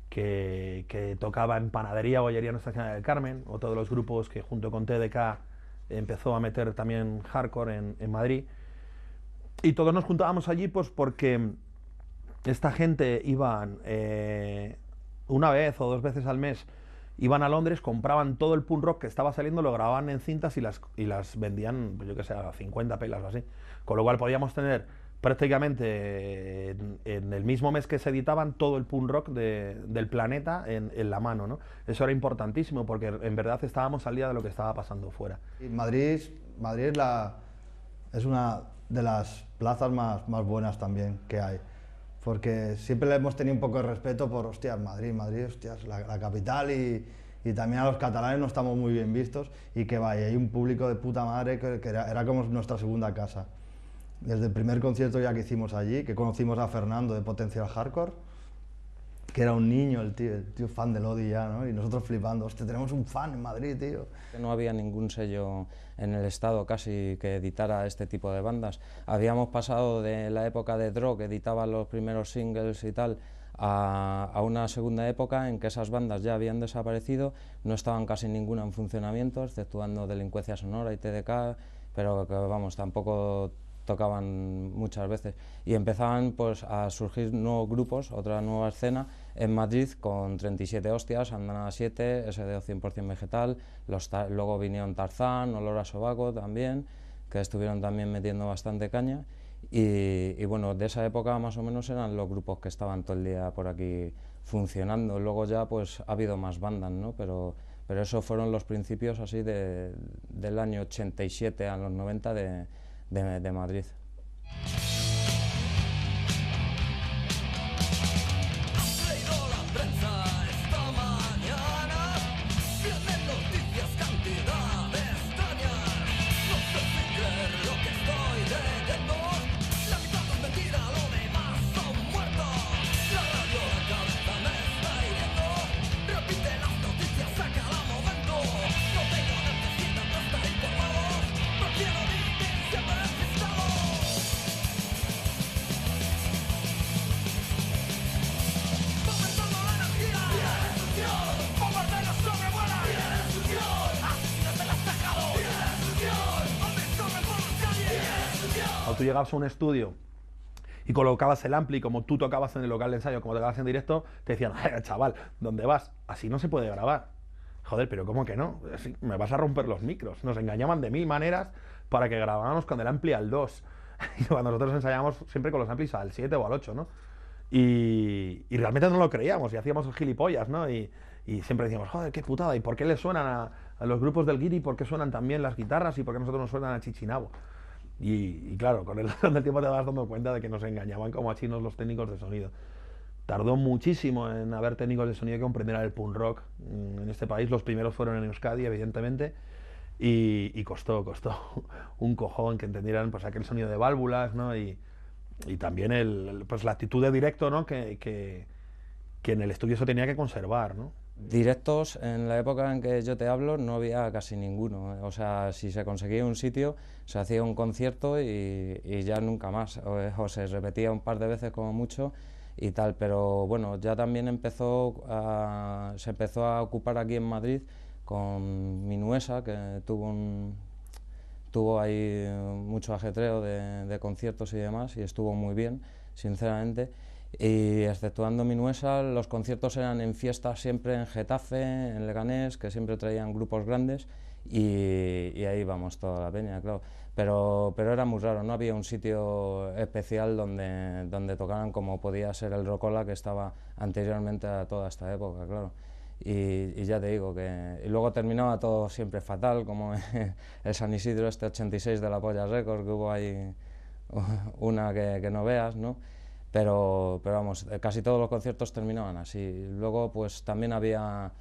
que tocaba en Panadería Bollería Nuestra Señora del Carmen, otro de los grupos que junto con TDK empezó a meter también hardcore en Madrid, y todos nos juntábamos allí pues porque esta gente iban una vez o 2 veces al mes, iban a Londres, compraban todo el punk rock que estaba saliendo, lo grababan en cintas y las vendían, pues yo que sé, a 50 pelas o así. Con lo cual podíamos tener prácticamente en el mismo mes que se editaban todo el punk rock del planeta en la mano, ¿no? Eso era importantísimo porque en verdad estábamos al día de lo que estaba pasando fuera. Madrid es una de las plazas más buenas también que hay. Porque siempre le hemos tenido un poco de respeto por, hostias, Madrid, hostias, la capital, y también a los catalanes no estamos muy bien vistos, y que vaya, hay un público de puta madre que era como nuestra segunda casa. Desde el primer concierto ya que hicimos allí, que conocimos a Fernando de Potential Hardcore, que era un niño el tío fan de Lodi ya, ¿no? Y nosotros flipando, hostia, tenemos un fan en Madrid, tío. No había ningún sello en el estado casi que editara este tipo de bandas. Habíamos pasado de la época de Drog, que editaba los primeros singles y tal, a una segunda época en que esas bandas ya habían desaparecido, no estaban casi ninguna en funcionamiento, exceptuando Delincuencia Sonora y TDK, pero que vamos, tampoco tocaban muchas veces, y empezaban pues a surgir nuevos grupos, otra nueva escena en Madrid con 37 Hostias, Andana 7, SDO 100% Vegetal, luego vinieron Tarzán, Olor a Sobaco también, que estuvieron también metiendo bastante caña, y bueno, de esa época más o menos eran los grupos que estaban todo el día por aquí funcionando. Luego ya pues ha habido más bandas, ¿no? Pero esos fueron los principios así del año 87 a los 90 de Madrid. La Cuando tú llegabas a un estudio y colocabas el ampli, como tú tocabas en el local de ensayo, como tocabas en directo, te decían, chaval, ¿dónde vas? Así no se puede grabar. Joder, pero ¿cómo que no? Así, me vas a romper los micros. Nos engañaban de 1000 maneras para que grabáramos con el ampli al 2. Y cuando nosotros ensayábamos siempre con los amplis al 7 o al 8, ¿no? Y realmente no lo creíamos y hacíamos gilipollas, ¿no? Y siempre decíamos, joder, qué putada, ¿y por qué le suenan a los grupos del guiri? ¿Por qué suenan también las guitarras? ¿Y por qué nosotros nos suenan a Chichinabo? Y claro, con el tiempo te vas dando cuenta de que nos engañaban como a chinos los técnicos de sonido. Tardó muchísimo en haber técnicos de sonido que comprendieran el punk rock en este país. Los primeros fueron en Euskadi, evidentemente, y costó un cojón que entendieran pues aquel sonido de válvulas, ¿no? Y también pues la actitud de directo, ¿no? que en el estudio se tenía que conservar, ¿no? Directos, en la época en que yo te hablo, no había casi ninguno. O sea, si se conseguía un sitio, se hacía un concierto y ya nunca más. O se repetía un par de veces como mucho y tal. Pero bueno, ya también se empezó a ocupar aquí en Madrid con Minuesa, que tuvo ahí mucho ajetreo de conciertos y demás, y estuvo muy bien, sinceramente. Y exceptuando Minuesa, los conciertos eran en fiestas siempre en Getafe, en Leganés, que siempre traían grupos grandes, y ahí vamos toda la peña, claro. Pero era muy raro, no había un sitio especial donde tocaran como podía ser el Rocola, que estaba anteriormente a toda esta época, claro. Y ya te digo que... Y luego terminaba todo siempre fatal, como el San Isidro 86 de la Polla Records, que hubo ahí una que no veas, ¿no? Pero vamos, casi todos los conciertos terminaban así. Luego pues también había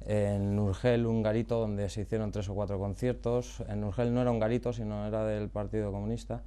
en Urgel un garito donde se hicieron 3 o 4 conciertos. En Urgel no era un garito, sino era del Partido Comunista,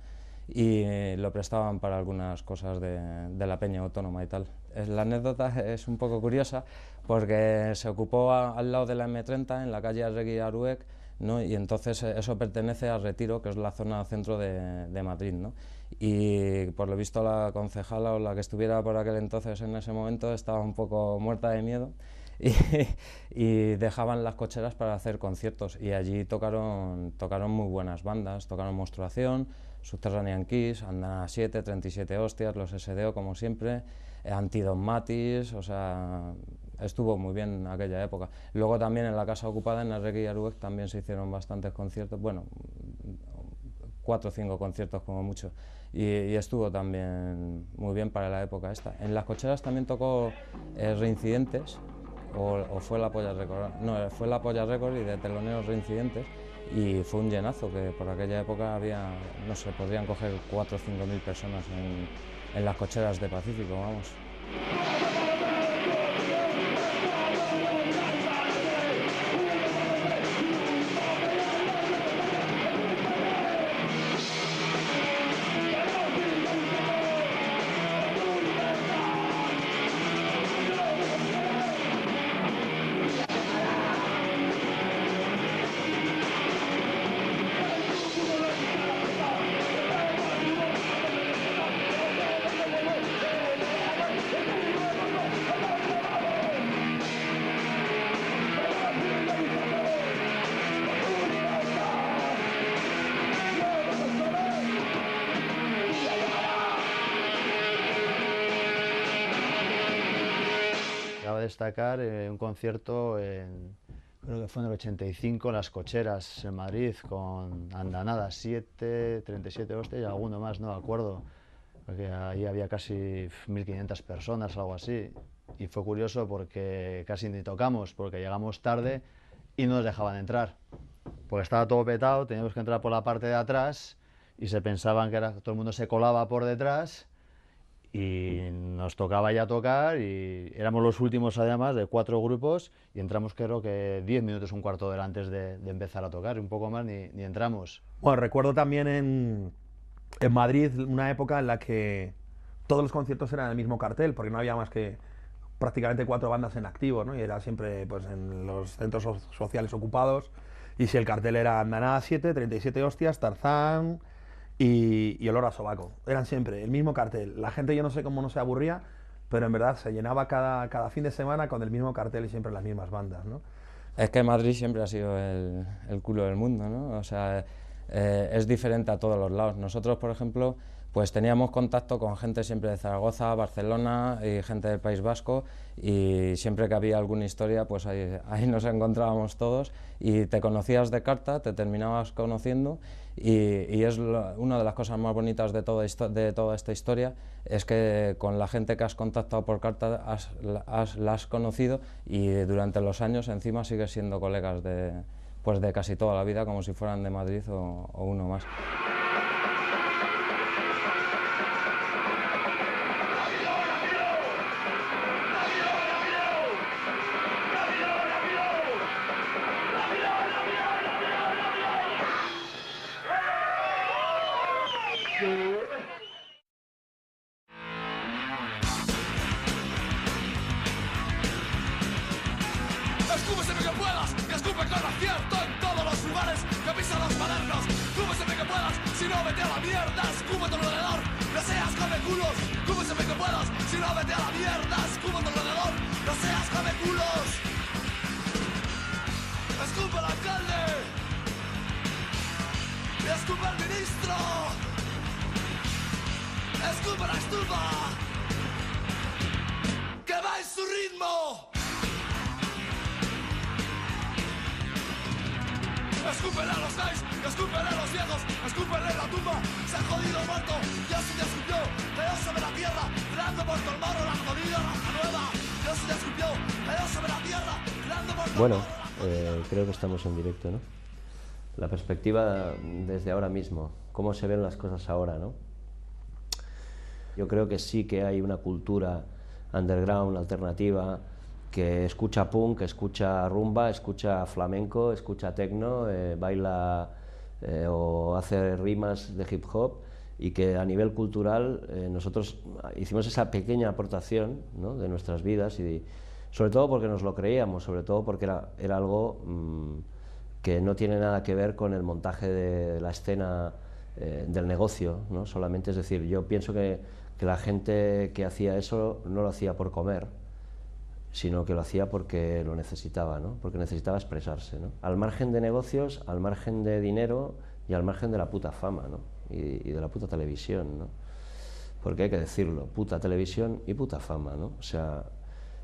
y lo prestaban para algunas cosas de la peña autónoma y tal. La anécdota es un poco curiosa porque se ocupó al lado de la M30, en la calle Arregui Aruec, ¿no? Y entonces eso pertenece a Retiro, que es la zona centro de Madrid, ¿no? Y por lo visto la concejala o la que estuviera por aquel entonces en ese momento estaba un poco muerta de miedo y dejaban las cocheras para hacer conciertos, y allí tocaron muy buenas bandas. Tocaron Monstruación, Subterranean Kiss, Andana 7, 37 Hostias, los SDO como siempre, Antidogmatis, o sea, estuvo muy bien aquella época. Luego también en la casa ocupada, en Arregui y Aruec, también se hicieron bastantes conciertos, bueno, 4 o 5 conciertos como mucho, y estuvo también muy bien para la época esta. En las cocheras también tocó Reincidentes, o fue la Polla Record, no, fue la Polla Record, y de teloneros Reincidentes, y fue un llenazo, que por aquella época había, no sé, podrían coger 4 o 5 mil personas en las cocheras de Pacífico, vamos. Destacar un concierto creo que fue en el 85 en Las Cocheras en Madrid, con Andanada 7, 37 Hostias y alguno más, no me acuerdo, porque ahí había casi 1500 personas, algo así, y fue curioso porque casi ni tocamos, porque llegamos tarde y no nos dejaban entrar, porque estaba todo petado, teníamos que entrar por la parte de atrás y se pensaban que todo el mundo se colaba por detrás. Y nos tocaba ya tocar, y éramos los últimos además de 4 grupos, y entramos creo que 10 minutos, un cuarto de hora antes de empezar a tocar, un poco más ni entramos. Bueno, recuerdo también en Madrid una época en la que todos los conciertos eran el mismo cartel, porque no había más que prácticamente 4 bandas en activo, ¿no? Y era siempre pues en los centros sociales ocupados, y si el cartel era Andanada 7, 37 Hostias, Tarzán y Olor a Sobaco. Eran siempre el mismo cartel. La gente, yo no sé cómo no se aburría, pero en verdad se llenaba cada fin de semana con el mismo cartel y siempre las mismas bandas, ¿no? Es que Madrid siempre ha sido el culo del mundo, ¿no? O sea, es diferente a todos los lados. Nosotros, por ejemplo, pues teníamos contacto con gente siempre de Zaragoza, Barcelona y gente del País Vasco, y siempre que había alguna historia, pues ahí nos encontrábamos todos y te conocías de carta, te terminabas conociendo, y es una de las cosas más bonitas de toda esta historia, es que con la gente que has contactado por carta la has conocido, y durante los años encima sigues siendo colegas de casi toda la vida, como si fueran de Madrid o uno más. Escúpeseme que puedas, que escupe con acierto en todos los lugares que pisan los modernos. Escúpeseme que puedas, si no vete a la mierda, escúpete alrededor, no seas cabeculos. Escúpeseme que puedas, si no vete a la mierda, escúpete alrededor, no seas cabeculos. Escupe al alcalde, y escupe al ministro, escupe la estufa, que va en su ritmo. Escúpele a los gays, escúpele a los viejos, escúpele en la tumba, se ha jodido muerto, ya se te escupió, Dios sobre la tierra, tirando por todo el moro, la jodida raza nueva, Dios se te escupió, Dios sobre la tierra, tirando por todo Bueno, creo que estamos en directo, ¿no? La perspectiva desde ahora mismo, cómo se ven las cosas ahora, ¿no? Yo creo que sí que hay una cultura underground, alternativa, que escucha punk, escucha rumba, escucha flamenco, escucha techno, baila o hace rimas de hip hop, y que a nivel cultural nosotros hicimos esa pequeña aportación, ¿no?, de nuestras vidas, y sobre todo porque nos lo creíamos, sobre todo porque era algo que no tiene nada que ver con el montaje de la escena del negocio, ¿no? Solamente, es decir, yo pienso que la gente que hacía eso no lo hacía por comer, sino que lo hacía porque lo necesitaba, ¿no? Porque necesitaba expresarse, ¿no? Al margen de negocios, al margen de dinero y al margen de la puta fama, ¿no? Y de la puta televisión, ¿no? Porque hay que decirlo, puta televisión y puta fama, ¿no? O sea,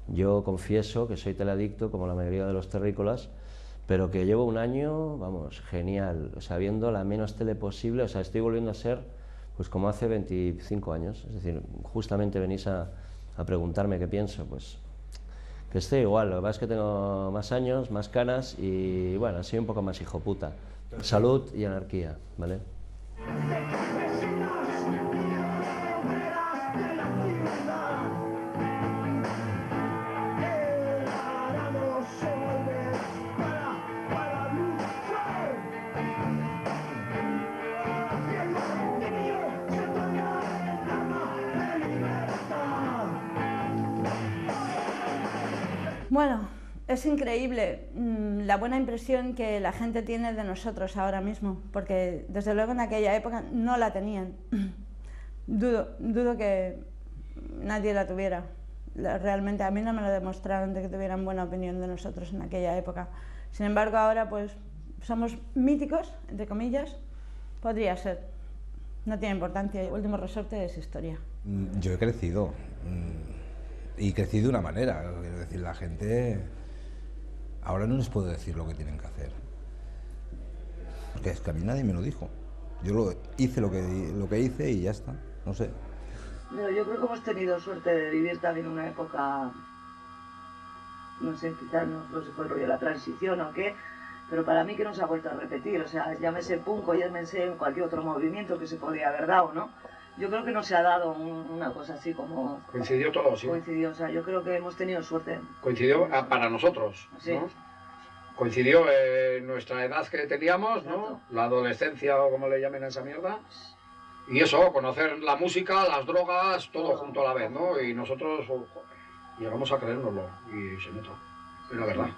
yo confieso que soy teleadicto como la mayoría de los terrícolas, pero que llevo un año, vamos, genial, o sea, viendo la menos tele posible, o sea, estoy volviendo a ser pues como hace 25 años, es decir, justamente venís a preguntarme qué pienso, pues que estoy igual, lo que pasa es que tengo más años, más canas y bueno, soy un poco más hijo puta. Salud y anarquía, ¿vale? Bueno, es increíble la buena impresión que la gente tiene de nosotros ahora mismo, porque desde luego en aquella época no la tenían. Dudo que nadie la tuviera. Realmente a mí no me lo demostraron de que tuvieran buena opinión de nosotros en aquella época. Sin embargo, ahora pues somos míticos, entre comillas, podría ser. No tiene importancia, el último resorte es historia. Yo he crecido. Y crecí de una manera, quiero decir, la gente ahora no les puedo decir lo que tienen que hacer, porque es que a mí nadie me lo dijo, yo hice lo que hice y ya está, no sé. No, yo creo que hemos tenido suerte de vivir también una época, no sé, quizás no sé si fue el rollo de la transición o qué, pero para mí que no se ha vuelto a repetir, o sea, llámese punk o llámese cualquier otro movimiento que se podría haber dado, ¿no? Yo creo que no se ha dado una cosa así como... Coincidió todo, sí. Coincidió, o sea, yo creo que hemos tenido suerte. Coincidió para nosotros, sí. ¿no? Coincidió nuestra edad que teníamos, ¿no? La adolescencia o como le llamen a esa mierda. Y eso, conocer la música, las drogas, todo junto a la vez, ¿no? Y nosotros llegamos a creérnoslo y se nota. Era verdad.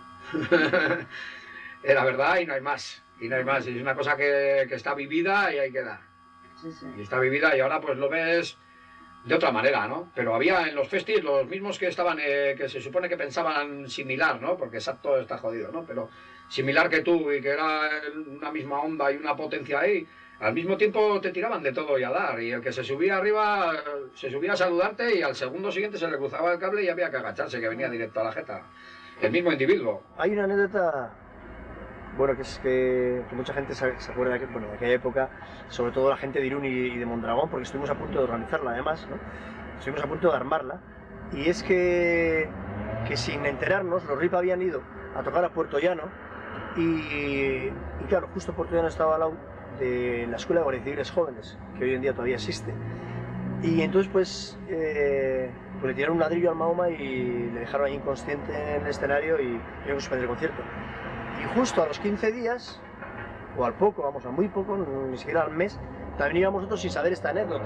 Era verdad y no hay más. Y no hay más. Y es una cosa que está vivida y hay que dar. Sí, sí. Y está vivida y ahora pues lo ves de otra manera, ¿no? Pero había en los festis los mismos que estaban, que se supone que pensaban similar, ¿no? Porque exacto está jodido, ¿no? Pero similar que tú y que era una misma onda y una potencia ahí, al mismo tiempo te tiraban de todo y a dar, y el que se subía arriba se subía a saludarte y al segundo siguiente se le cruzaba el cable y había que agacharse, que venía directo a la jeta, el mismo individuo. Hay una anécdota, bueno, que es que mucha gente se acuerda de, de aquella época, sobre todo la gente de Irún y de Mondragón, porque estuvimos a punto de organizarla además, ¿no? Estuvimos a punto de armarla, y es que sin enterarnos, los RIP habían ido a tocar a Puerto Llano, y claro, justo Puerto Llano estaba al lado de la Escuela de Guardias Civiles Jóvenes, que hoy en día todavía existe. Y entonces pues le tiraron un ladrillo al Mahoma y le dejaron ahí inconsciente en el escenario y tuvieron que suspender el concierto. Y justo a los 15 días, o al poco, vamos, a muy poco, ni siquiera al mes, también íbamos nosotros sin saber esta anécdota.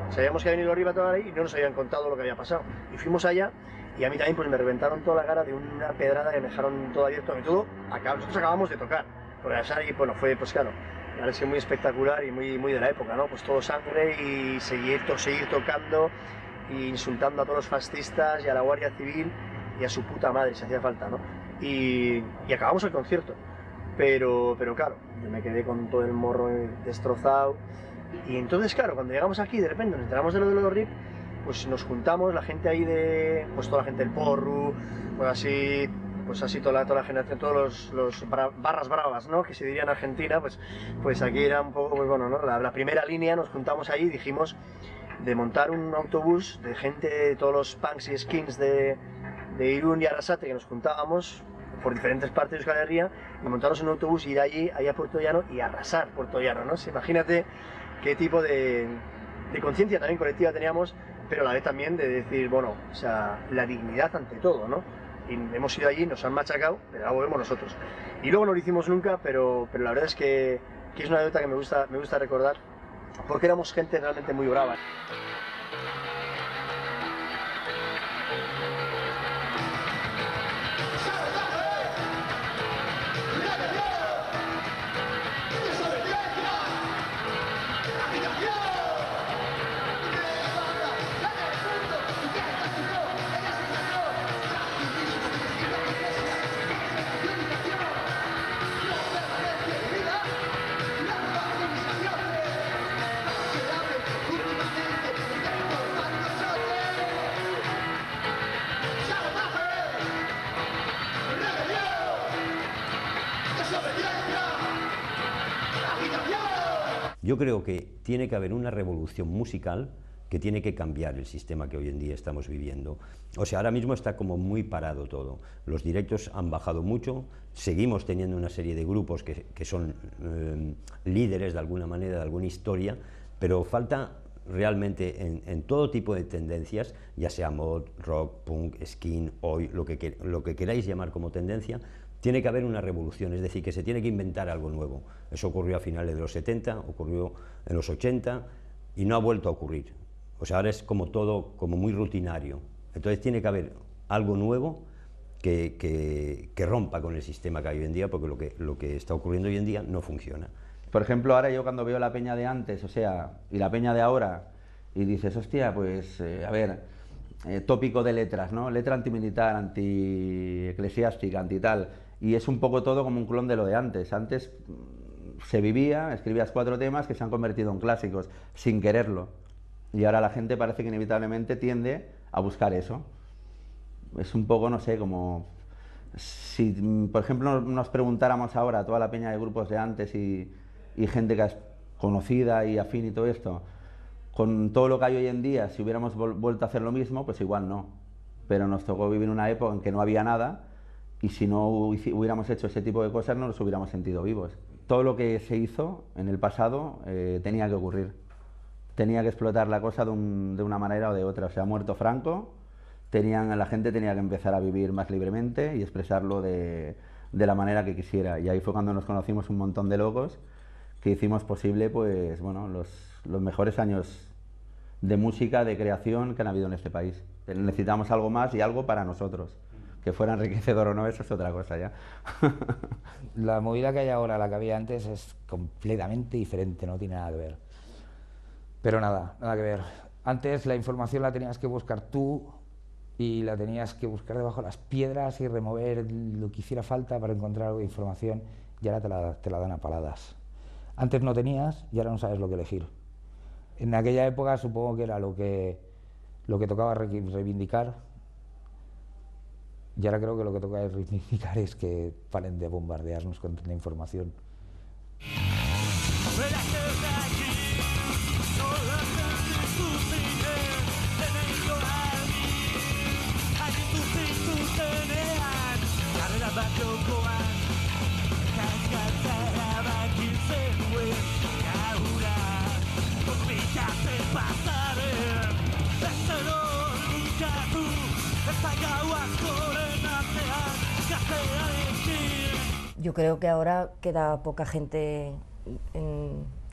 Sabíamos que habían ido arriba a tocar ahí y no nos habían contado lo que había pasado. Y fuimos allá y a mí también pues me reventaron toda la cara de una pedrada que me dejaron todo abierto. Y todo, nosotros acabamos de tocar. Porque y bueno, fue pues claro, ha sido muy espectacular y muy de la época, ¿no? Pues todo sangre y seguir tocando e insultando a todos los fascistas y a la Guardia Civil y a su puta madre si hacía falta, ¿no? Y acabamos el concierto, pero claro, yo me quedé con todo el morro destrozado. Y entonces claro, cuando llegamos aquí de repente nos enteramos de lo los RIP, pues nos juntamos la gente ahí pues toda la gente del Porru, pues así toda la generación, todos los barras bravas, ¿no? Que se diría en Argentina, pues aquí era un poco, pues bueno, ¿no? La primera línea, nos juntamos ahí y dijimos de montar un autobús de gente, de todos los punks y skins de Irún y Arrasate, que nos juntábamos por diferentes partes de Euskal Herria, y montarnos en un autobús y ir allí a Puerto Llano y arrasar Puerto Llano, ¿no? Imagínate qué tipo de conciencia también colectiva teníamos, pero a la vez también de decir, bueno, o sea, la dignidad ante todo, ¿no? Y hemos ido allí, nos han machacado, pero ahora volvemos nosotros. Y luego no lo hicimos nunca, pero la verdad es que es una anécdota que me gusta recordar, porque éramos gente realmente muy brava. Yo creo que tiene que haber una revolución musical que tiene que cambiar el sistema que hoy en día estamos viviendo. O sea, ahora mismo está como muy parado todo. Los directos han bajado mucho, seguimos teniendo una serie de grupos que son líderes de alguna manera, de alguna historia, pero falta realmente en todo tipo de tendencias, ya sea mod, rock, punk, skin, hoy, lo que queráis llamar como tendencia, tiene que haber una revolución, es decir, que se tiene que inventar algo nuevo. Eso ocurrió a finales de los 70, ocurrió en los 80 y no ha vuelto a ocurrir. O sea, ahora es como todo, como muy rutinario. Entonces tiene que haber algo nuevo que rompa con el sistema que hay hoy en día, porque lo que está ocurriendo hoy en día no funciona. Por ejemplo, ahora yo cuando veo la peña de antes, o sea, y la peña de ahora, y dices, hostia, pues, a ver, tópico de letras, ¿no? Letra antimilitar, anti-eclesiástica, anti-tal, y es un poco todo como un clon de lo de antes. Antes se vivía, escribías 4 temas que se han convertido en clásicos, sin quererlo. Y ahora la gente parece que inevitablemente tiende a buscar eso. Es un poco, no sé, como si, por ejemplo, nos preguntáramos ahora a toda la peña de grupos de antes y gente que es conocida y afín y todo esto, con todo lo que hay hoy en día, si hubiéramos vuelto a hacer lo mismo, pues igual no. Pero nos tocó vivir una época en que no había nada y si no hubiéramos hecho ese tipo de cosas no nos hubiéramos sentido vivos. Todo lo que se hizo en el pasado tenía que ocurrir. Tenía que explotar la cosa de una manera o de otra. O sea, ha muerto Franco, la gente tenía que empezar a vivir más libremente y expresarlo de la manera que quisiera. Y ahí fue cuando nos conocimos un montón de locos que hicimos posible, pues, bueno, los mejores años de música, de creación que han habido en este país. Pero necesitamos algo más y algo para nosotros. Que fuera enriquecedor o no, eso es otra cosa ya. La movida que hay ahora, la que había antes, es completamente diferente, no tiene nada que ver. Pero nada que ver. Antes la información la tenías que buscar tú y la tenías que buscar debajo de las piedras y remover lo que hiciera falta para encontrar algo de información, y ahora te la dan a paladas. Antes no tenías y ahora no sabes lo que elegir. En aquella época supongo que era lo que tocaba reivindicar, y ahora creo que lo que toca reivindicar es que paren de bombardearnos con tanta información. Yo creo que ahora queda poca gente,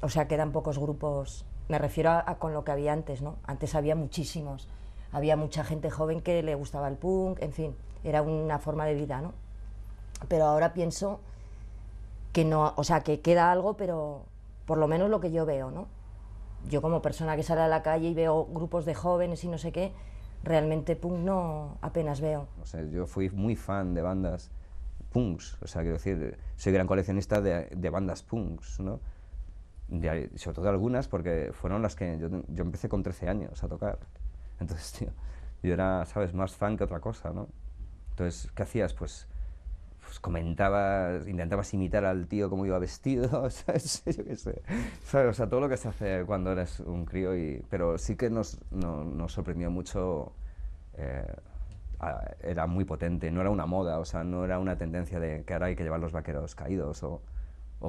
o sea, quedan pocos grupos, me refiero a con lo que había antes, ¿no? Antes había muchísimos, había mucha gente joven que le gustaba el punk, en fin, era una forma de vida, ¿no? Pero ahora pienso que no, o sea, que queda algo, pero por lo menos lo que yo veo, ¿no? Yo como persona que sale a la calle y veo grupos de jóvenes y no sé qué, realmente punk no apenas veo. O sea, yo fui muy fan de bandas punks, o sea, quiero decir, soy gran coleccionista de bandas punks, ¿no? Sobre todo algunas, porque fueron las que yo empecé con 13 años a tocar. Entonces, tío, yo era, ¿sabes?, más fan que otra cosa, ¿no? Entonces, ¿qué hacías? Pues comentabas, intentabas imitar al tío cómo iba vestido, ¿sabes? Yo qué sé, ¿sabes? O sea, todo lo que se hace cuando eres un crío, pero sí que nos sorprendió mucho. Era muy potente, no era una moda, o sea, no era una tendencia de que ahora hay que llevar los vaqueros caídos o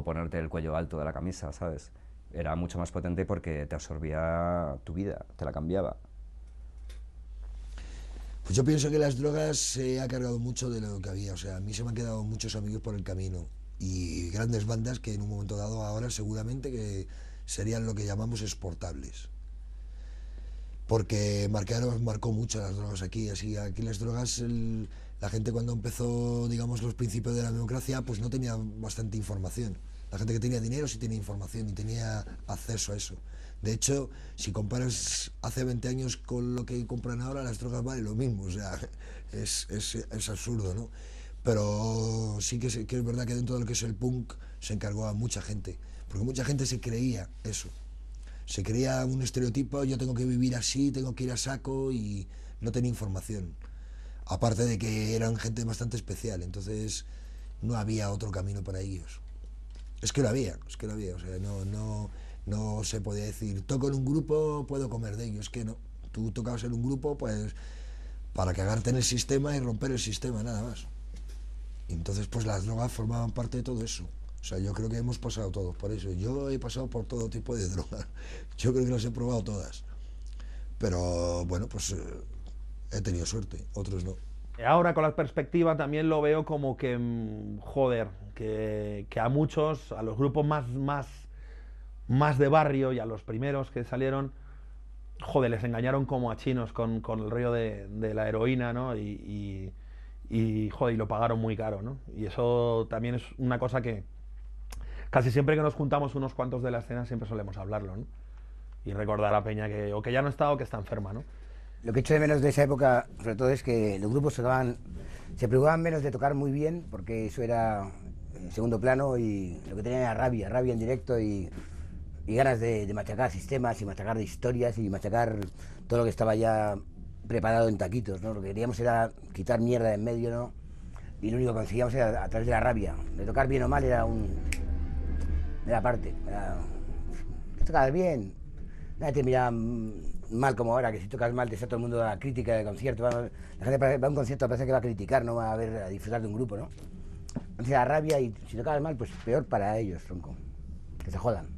ponerte el cuello alto de la camisa, ¿sabes? Era mucho más potente porque te absorbía tu vida, te la cambiaba. Pues yo pienso que las drogas se ha cargado mucho de lo que había, o sea, a mí se me han quedado muchos amigos por el camino y grandes bandas que en un momento dado ahora seguramente que serían lo que llamamos exportables. Porque marcó mucho las drogas aquí, así aquí las drogas, la gente cuando empezó, digamos, los principios de la democracia, pues no tenía bastante información. La gente que tenía dinero sí tenía información y tenía acceso a eso. De hecho, si comparas hace 20 años con lo que compran ahora, las drogas valen lo mismo, o sea, es absurdo, ¿no? Pero sí que es verdad que dentro de lo que es el punk se encargó a mucha gente, porque mucha gente se creía eso. Se creía un estereotipo, yo tengo que vivir así, tengo que ir a saco, y no tenía información. Aparte de que eran gente bastante especial, entonces no había otro camino para ellos. Es que lo había, o sea, no se podía decir, toco en un grupo, puedo comer de ellos, es que no. Tú tocabas en un grupo, pues, para cagarte en el sistema y romper el sistema, nada más. Y entonces, pues las drogas formaban parte de todo eso. O sea, yo creo que hemos pasado todos por eso. Yo he pasado por todo tipo de drogas. Yo creo que las he probado todas. Pero, bueno, pues he tenido suerte, otros no. Ahora con la perspectiva también lo veo como que, joder, que a muchos, a los grupos más de barrio y a los primeros que salieron, joder, les engañaron como a chinos con el rollo de la heroína, ¿no? Y joder, y lo pagaron muy caro, ¿no? Y eso también es una cosa que casi siempre que nos juntamos unos cuantos de la escena siempre solemos hablarlo, ¿no? Y recordar a Peña que o que ya no está o que está enferma, ¿no? Lo que echo de menos de esa época, sobre todo, es que los grupos se preocupaban menos de tocar muy bien, porque eso era en segundo plano, y lo que tenían era rabia en directo y ganas de machacar sistemas y machacar de historias y machacar todo lo que estaba ya preparado en taquitos, ¿no? Lo que queríamos era quitar mierda de en medio, ¿no? Y lo único que conseguíamos era a través de la rabia. De tocar bien o mal era parte. Si tocabas bien, nadie te miraba mal como ahora, que si tocas mal te está todo el mundo a la crítica de concierto. La gente va a un concierto, parece que va a criticar, no va a disfrutar de un grupo, ¿no? Entonces la rabia, y si tocabas mal, pues peor para ellos, tronco. Que se jodan.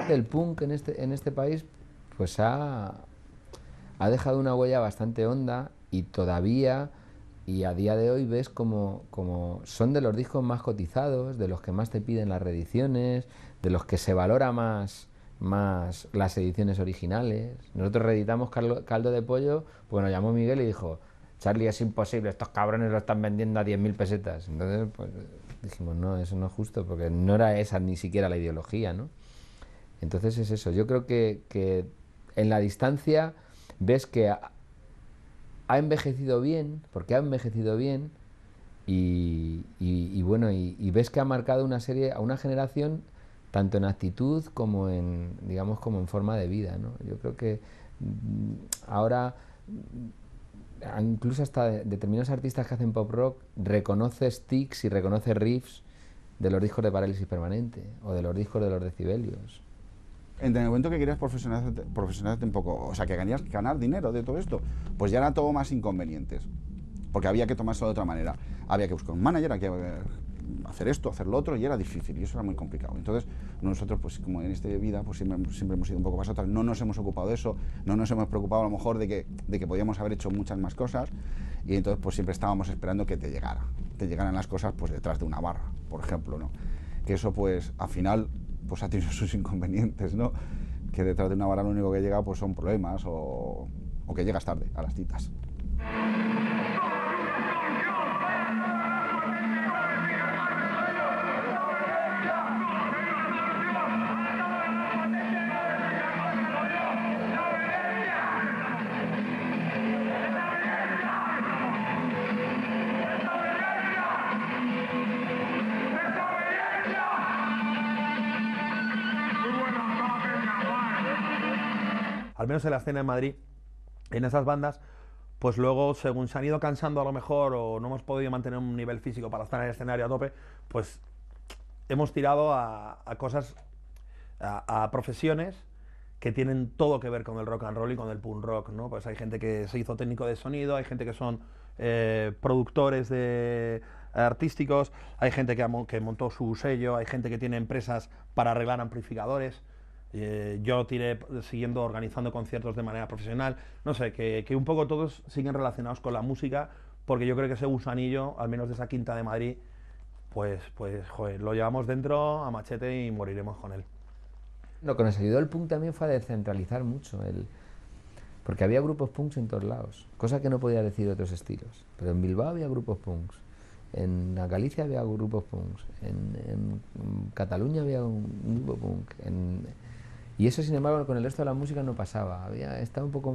El punk en este país pues ha ha dejado una huella bastante honda y todavía, y a día de hoy ves como son de los discos más cotizados, de los que más te piden las reediciones, de los que se valora más las ediciones originales. Nosotros reeditamos Caldo de Pollo porque nos llamó Miguel y dijo: Charlie, es imposible, estos cabrones lo están vendiendo a 10.000 pesetas. Entonces, pues dijimos, no, eso no es justo, porque no era esa ni siquiera la ideología, ¿no? Entonces es eso, yo creo que en la distancia ves que ha envejecido bien, porque ha envejecido bien, y bueno, y ves que ha marcado a una generación tanto en actitud como en, digamos, como en forma de vida, ¿no? Yo creo que ahora incluso hasta determinados artistas que hacen pop rock reconoce sticks y reconoce riffs de los discos de Parálisis Permanente o de los discos de los Decibelios. En el momento que querías profesionalizarte un poco, o sea, que querías ganar dinero de todo esto, pues ya era todo más inconvenientes, porque había que tomárselo de otra manera. Había que buscar un manager, había que hacer esto, hacer lo otro, y era difícil, y eso era muy complicado. Entonces, nosotros, pues como en esta vida, pues siempre hemos ido un poco más atrás, no nos hemos ocupado de eso, no nos hemos preocupado a lo mejor de que podíamos haber hecho muchas más cosas, y entonces pues siempre estábamos esperando que te llegaran las cosas pues detrás de una barra, por ejemplo, ¿no? Que eso pues al final pues ha tenido sus inconvenientes, ¿no? Que detrás de una barra lo único que llega pues son problemas o que llegas tarde a las citas. Al menos en la escena de Madrid, en esas bandas, pues luego, según se han ido cansando a lo mejor o no hemos podido mantener un nivel físico para estar en el escenario a tope, pues hemos tirado a cosas, a profesiones que tienen todo que ver con el rock and roll y con el punk rock, ¿no? Pues hay gente que se hizo técnico de sonido, hay gente que son productores artísticos, hay gente que montó su sello, hay gente que tiene empresas para arreglar amplificadores. Yo tiré siguiendo organizando conciertos de manera profesional, no sé, que un poco todos siguen relacionados con la música, porque yo creo que ese gusanillo, al menos de esa quinta de Madrid, pues joder, lo llevamos dentro a machete y moriremos con él. Lo que nos ayudó el punk también fue a descentralizar mucho, porque había grupos punks en todos lados, cosa que no podía decir de otros estilos, pero en Bilbao había grupos punks, en Galicia había grupos punks, en Cataluña había un grupo punk, y eso, sin embargo, con el resto de la música no pasaba,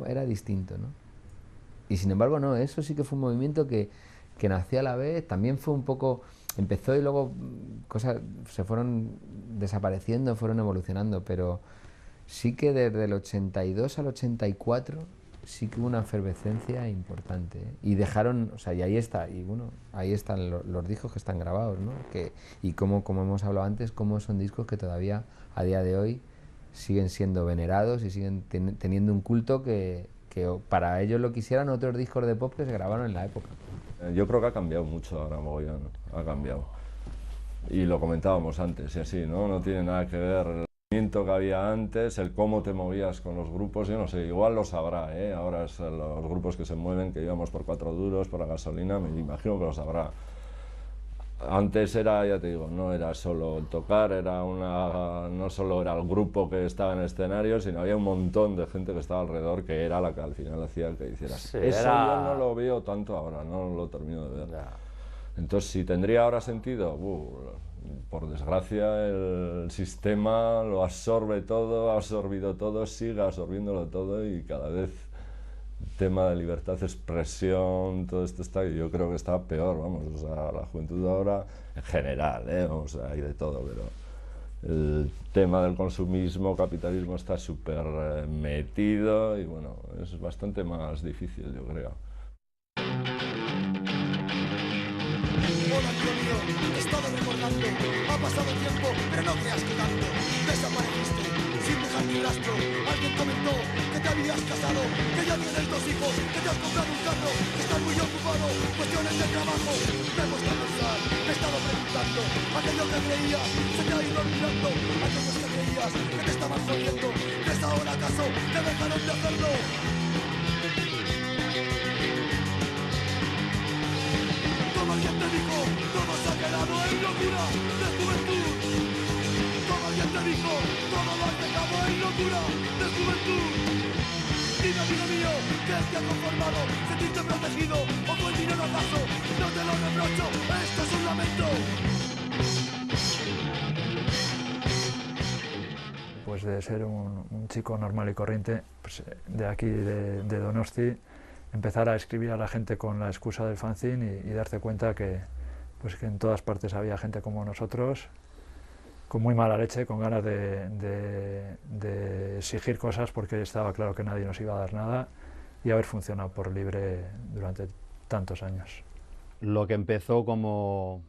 era distinto, ¿no? Y sin embargo, no, eso sí que fue un movimiento que nació a la vez, también fue un poco, empezó y luego cosas se fueron desapareciendo, fueron evolucionando, pero sí que desde el 82 al 84 sí que hubo una efervescencia importante, ¿eh? Y dejaron, o sea, y ahí está, y bueno, ahí están los discos que están grabados, ¿no? Y como hemos hablado antes, cómo son discos que todavía a día de hoy siguen siendo venerados y siguen teniendo un culto que para ellos lo quisieran otros discos de pop que se grabaron en la época. Yo creo que ha cambiado mucho ahora, mogollón, ha cambiado. Y lo comentábamos antes, y así, ¿no? No tiene nada que ver el movimiento que había antes, el cómo te movías con los grupos, yo no sé, igual lo sabrá, ¿eh? Ahora es los grupos que se mueven, que íbamos por 4 duros, por la gasolina, me imagino que lo sabrá. Antes era, ya te digo, no era solo tocar, no solo era el grupo que estaba en el escenario, sino había un montón de gente que estaba alrededor, que era la que al final hacía que hicieras. Sí, eso yo no lo veo tanto ahora, no lo termino de ver. Ya. Entonces, si tendría ahora sentido, por desgracia el sistema lo absorbe todo, ha absorbido todo, sigue absorbiéndolo todo y cada vez el tema de libertad de expresión, todo esto está, yo creo que está peor, vamos, o sea, la juventud ahora, en general, o sea, hay de todo, pero el tema del consumismo, capitalismo está súper metido y bueno, es bastante más difícil, yo creo. Hola, tío mío, he estado recordando, ha pasado tiempo, pero no creas que tanto, desapareciste, sin dejar ni rastro, alguien comentó que te habías casado, que ya tienes 2 hijos, que te has comprado un carro, que estás muy ocupado, cuestiones de trabajo, me he puesto a pensar, me he estado preguntando, aquello que creías, se te ha ido olvidando, aquellos que creías, que te estaban jodiendo, ¿crees ahora acaso que dejaron de hacerlo? Como alguien te dijo, todo se ha quedado en locura de juventud. Como alguien te dijo, todo lo has dejado en locura de juventud. Dime, amigo mío, ¿qué te ha conformado? ¿Sentirte protegido o fue el dinero acaso? No te lo reprocho, esto es un lamento. Pues de ser un chico normal y corriente, pues de aquí, de Donosti, empezar a escribir a la gente con la excusa del fanzine y darte cuenta que en todas partes había gente como nosotros, con muy mala leche, con ganas de exigir cosas porque estaba claro que nadie nos iba a dar nada, y haber funcionado por libre durante tantos años. Lo que empezó como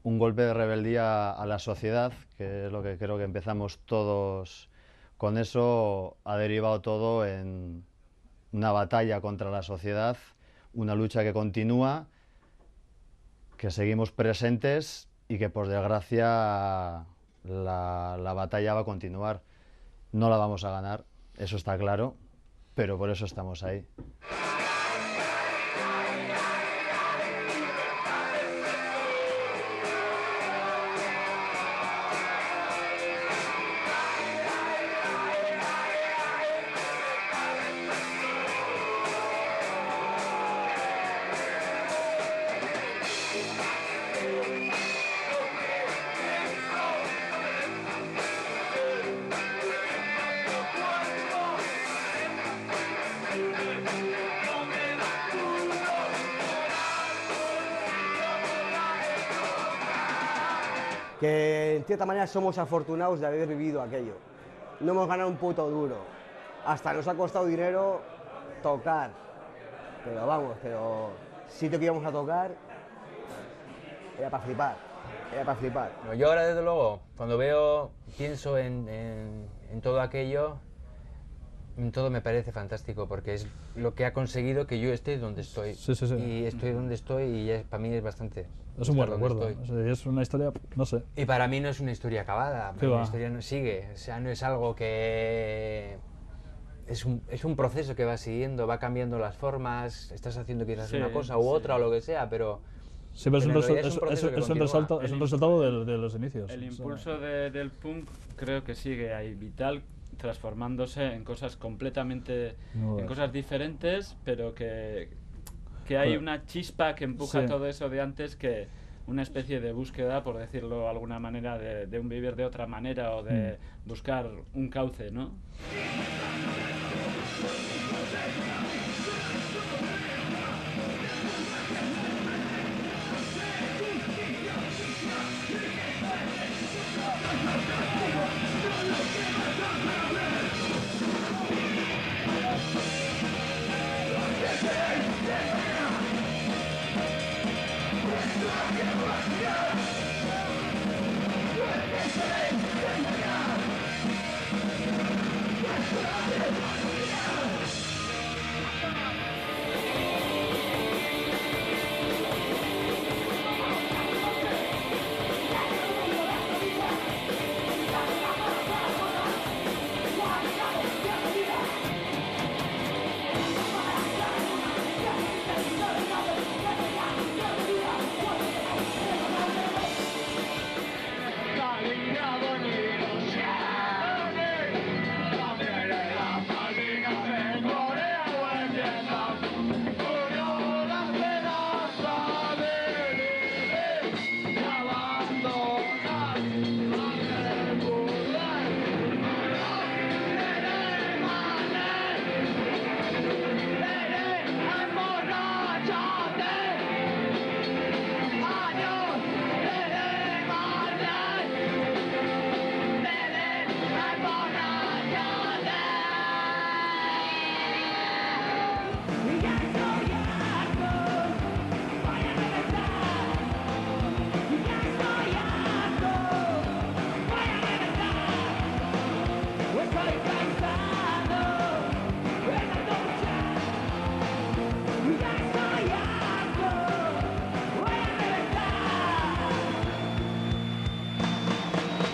un golpe de rebeldía a la sociedad, que es lo que creo que empezamos todos con eso, ha derivado todo en una batalla contra la sociedad, una lucha que continúa, que seguimos presentes y que por desgracia la batalla va a continuar. No la vamos a ganar, eso está claro, pero por eso estamos ahí. Que en cierta manera somos afortunados de haber vivido aquello. No hemos ganado un puto duro. Hasta nos ha costado dinero tocar. Pero vamos, sitio que íbamos a tocar era para flipar. Era para flipar. Bueno, yo ahora, desde luego, cuando pienso en todo aquello, todo me parece fantástico, porque es lo que ha conseguido que yo esté donde estoy. Sí, sí, sí. Y estoy donde estoy y para mí es bastante. Es un buen estar donde recuerdo. estoy. Es una historia, no sé. Y para mí no es una historia acabada, ¿Qué la va? historia no sigue, o sea, no es algo que... Es un proceso que va siguiendo, va cambiando las formas, estás haciendo quizás Sí, una cosa u otra o lo que sea, pero... Sí, pero en realidad es un proceso que continúa. es un resultado de los inicios. El O sea, impulso del punk creo que sigue ahí, vital, transformándose en cosas completamente... Nuevas. en cosas diferentes, pero que hay una chispa que empuja Sí. todo eso de antes, que una especie de búsqueda, por decirlo de alguna manera, de un vivir de otra manera o de buscar un cauce, ¿no?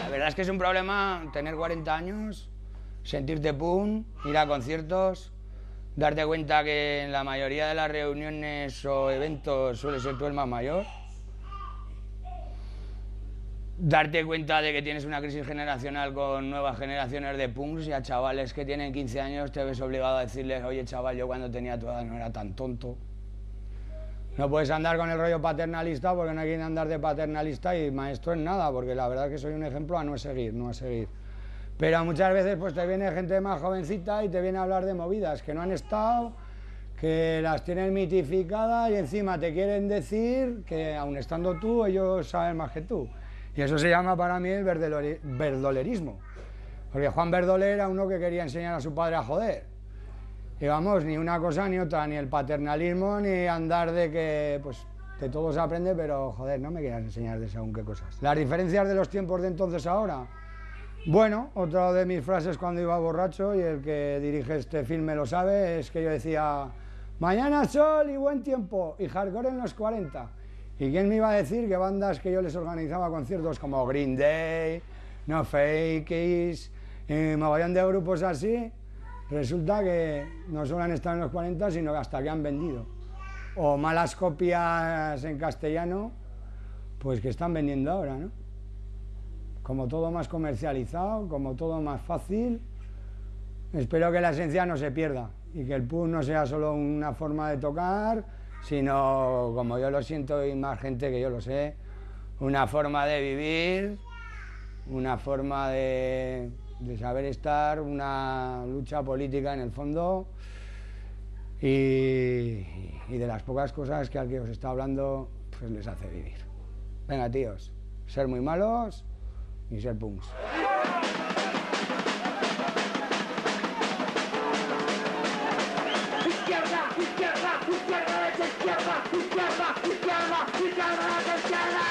La verdad es que es un problema tener 40 años, sentirte punk, ir a conciertos, darte cuenta que en la mayoría de las reuniones o eventos suele ser tú el más mayor, darte cuenta de que tienes una crisis generacional con nuevas generaciones de punks y a chavales que tienen 15 años te ves obligado a decirles, oye chaval, yo cuando tenía tu edad no era tan tonto. No puedes andar con el rollo paternalista porque no hay quien andar de paternalista y maestro en nada, porque la verdad es que soy un ejemplo a no seguir. Pero muchas veces pues te viene gente más jovencita y te viene a hablar de movidas que no han estado, que las tienen mitificadas y encima te quieren decir que aun estando tú, ellos saben más que tú. Y eso se llama para mí el verdolerismo. Porque Juan Verdoler era uno que quería enseñar a su padre a joder. Y vamos, ni una cosa ni otra, ni el paternalismo, ni andar de que, pues, de todo se aprende, pero joder, no me quieras enseñar de según qué cosas. Las diferencias de los tiempos de entonces a ahora. Bueno, otra de mis frases cuando iba borracho, y el que dirige este filme lo sabe, es que yo decía, mañana sol y buen tiempo, y hardcore en los 40. ¿Y quién me iba a decir que bandas que yo les organizaba conciertos como Green Day, No Fakies, mogollón de grupos así, resulta que no solo han estado en los 40, sino que hasta que han vendido. O malas copias en castellano, pues que están vendiendo ahora, ¿no? Como todo más comercializado, como todo más fácil. Espero que la esencia no se pierda y que el punk no sea solo una forma de tocar, sino, como yo lo siento y más gente que yo lo sé, una forma de vivir, una forma de saber estar, una lucha política en el fondo y de las pocas cosas que al que os está hablando pues les hace vivir. Venga tíos, ser muy malos y ser punks. Izquierda, izquierda, izquierda, derecha, izquierda, izquierda, izquierda, izquierda, derecha, izquierda.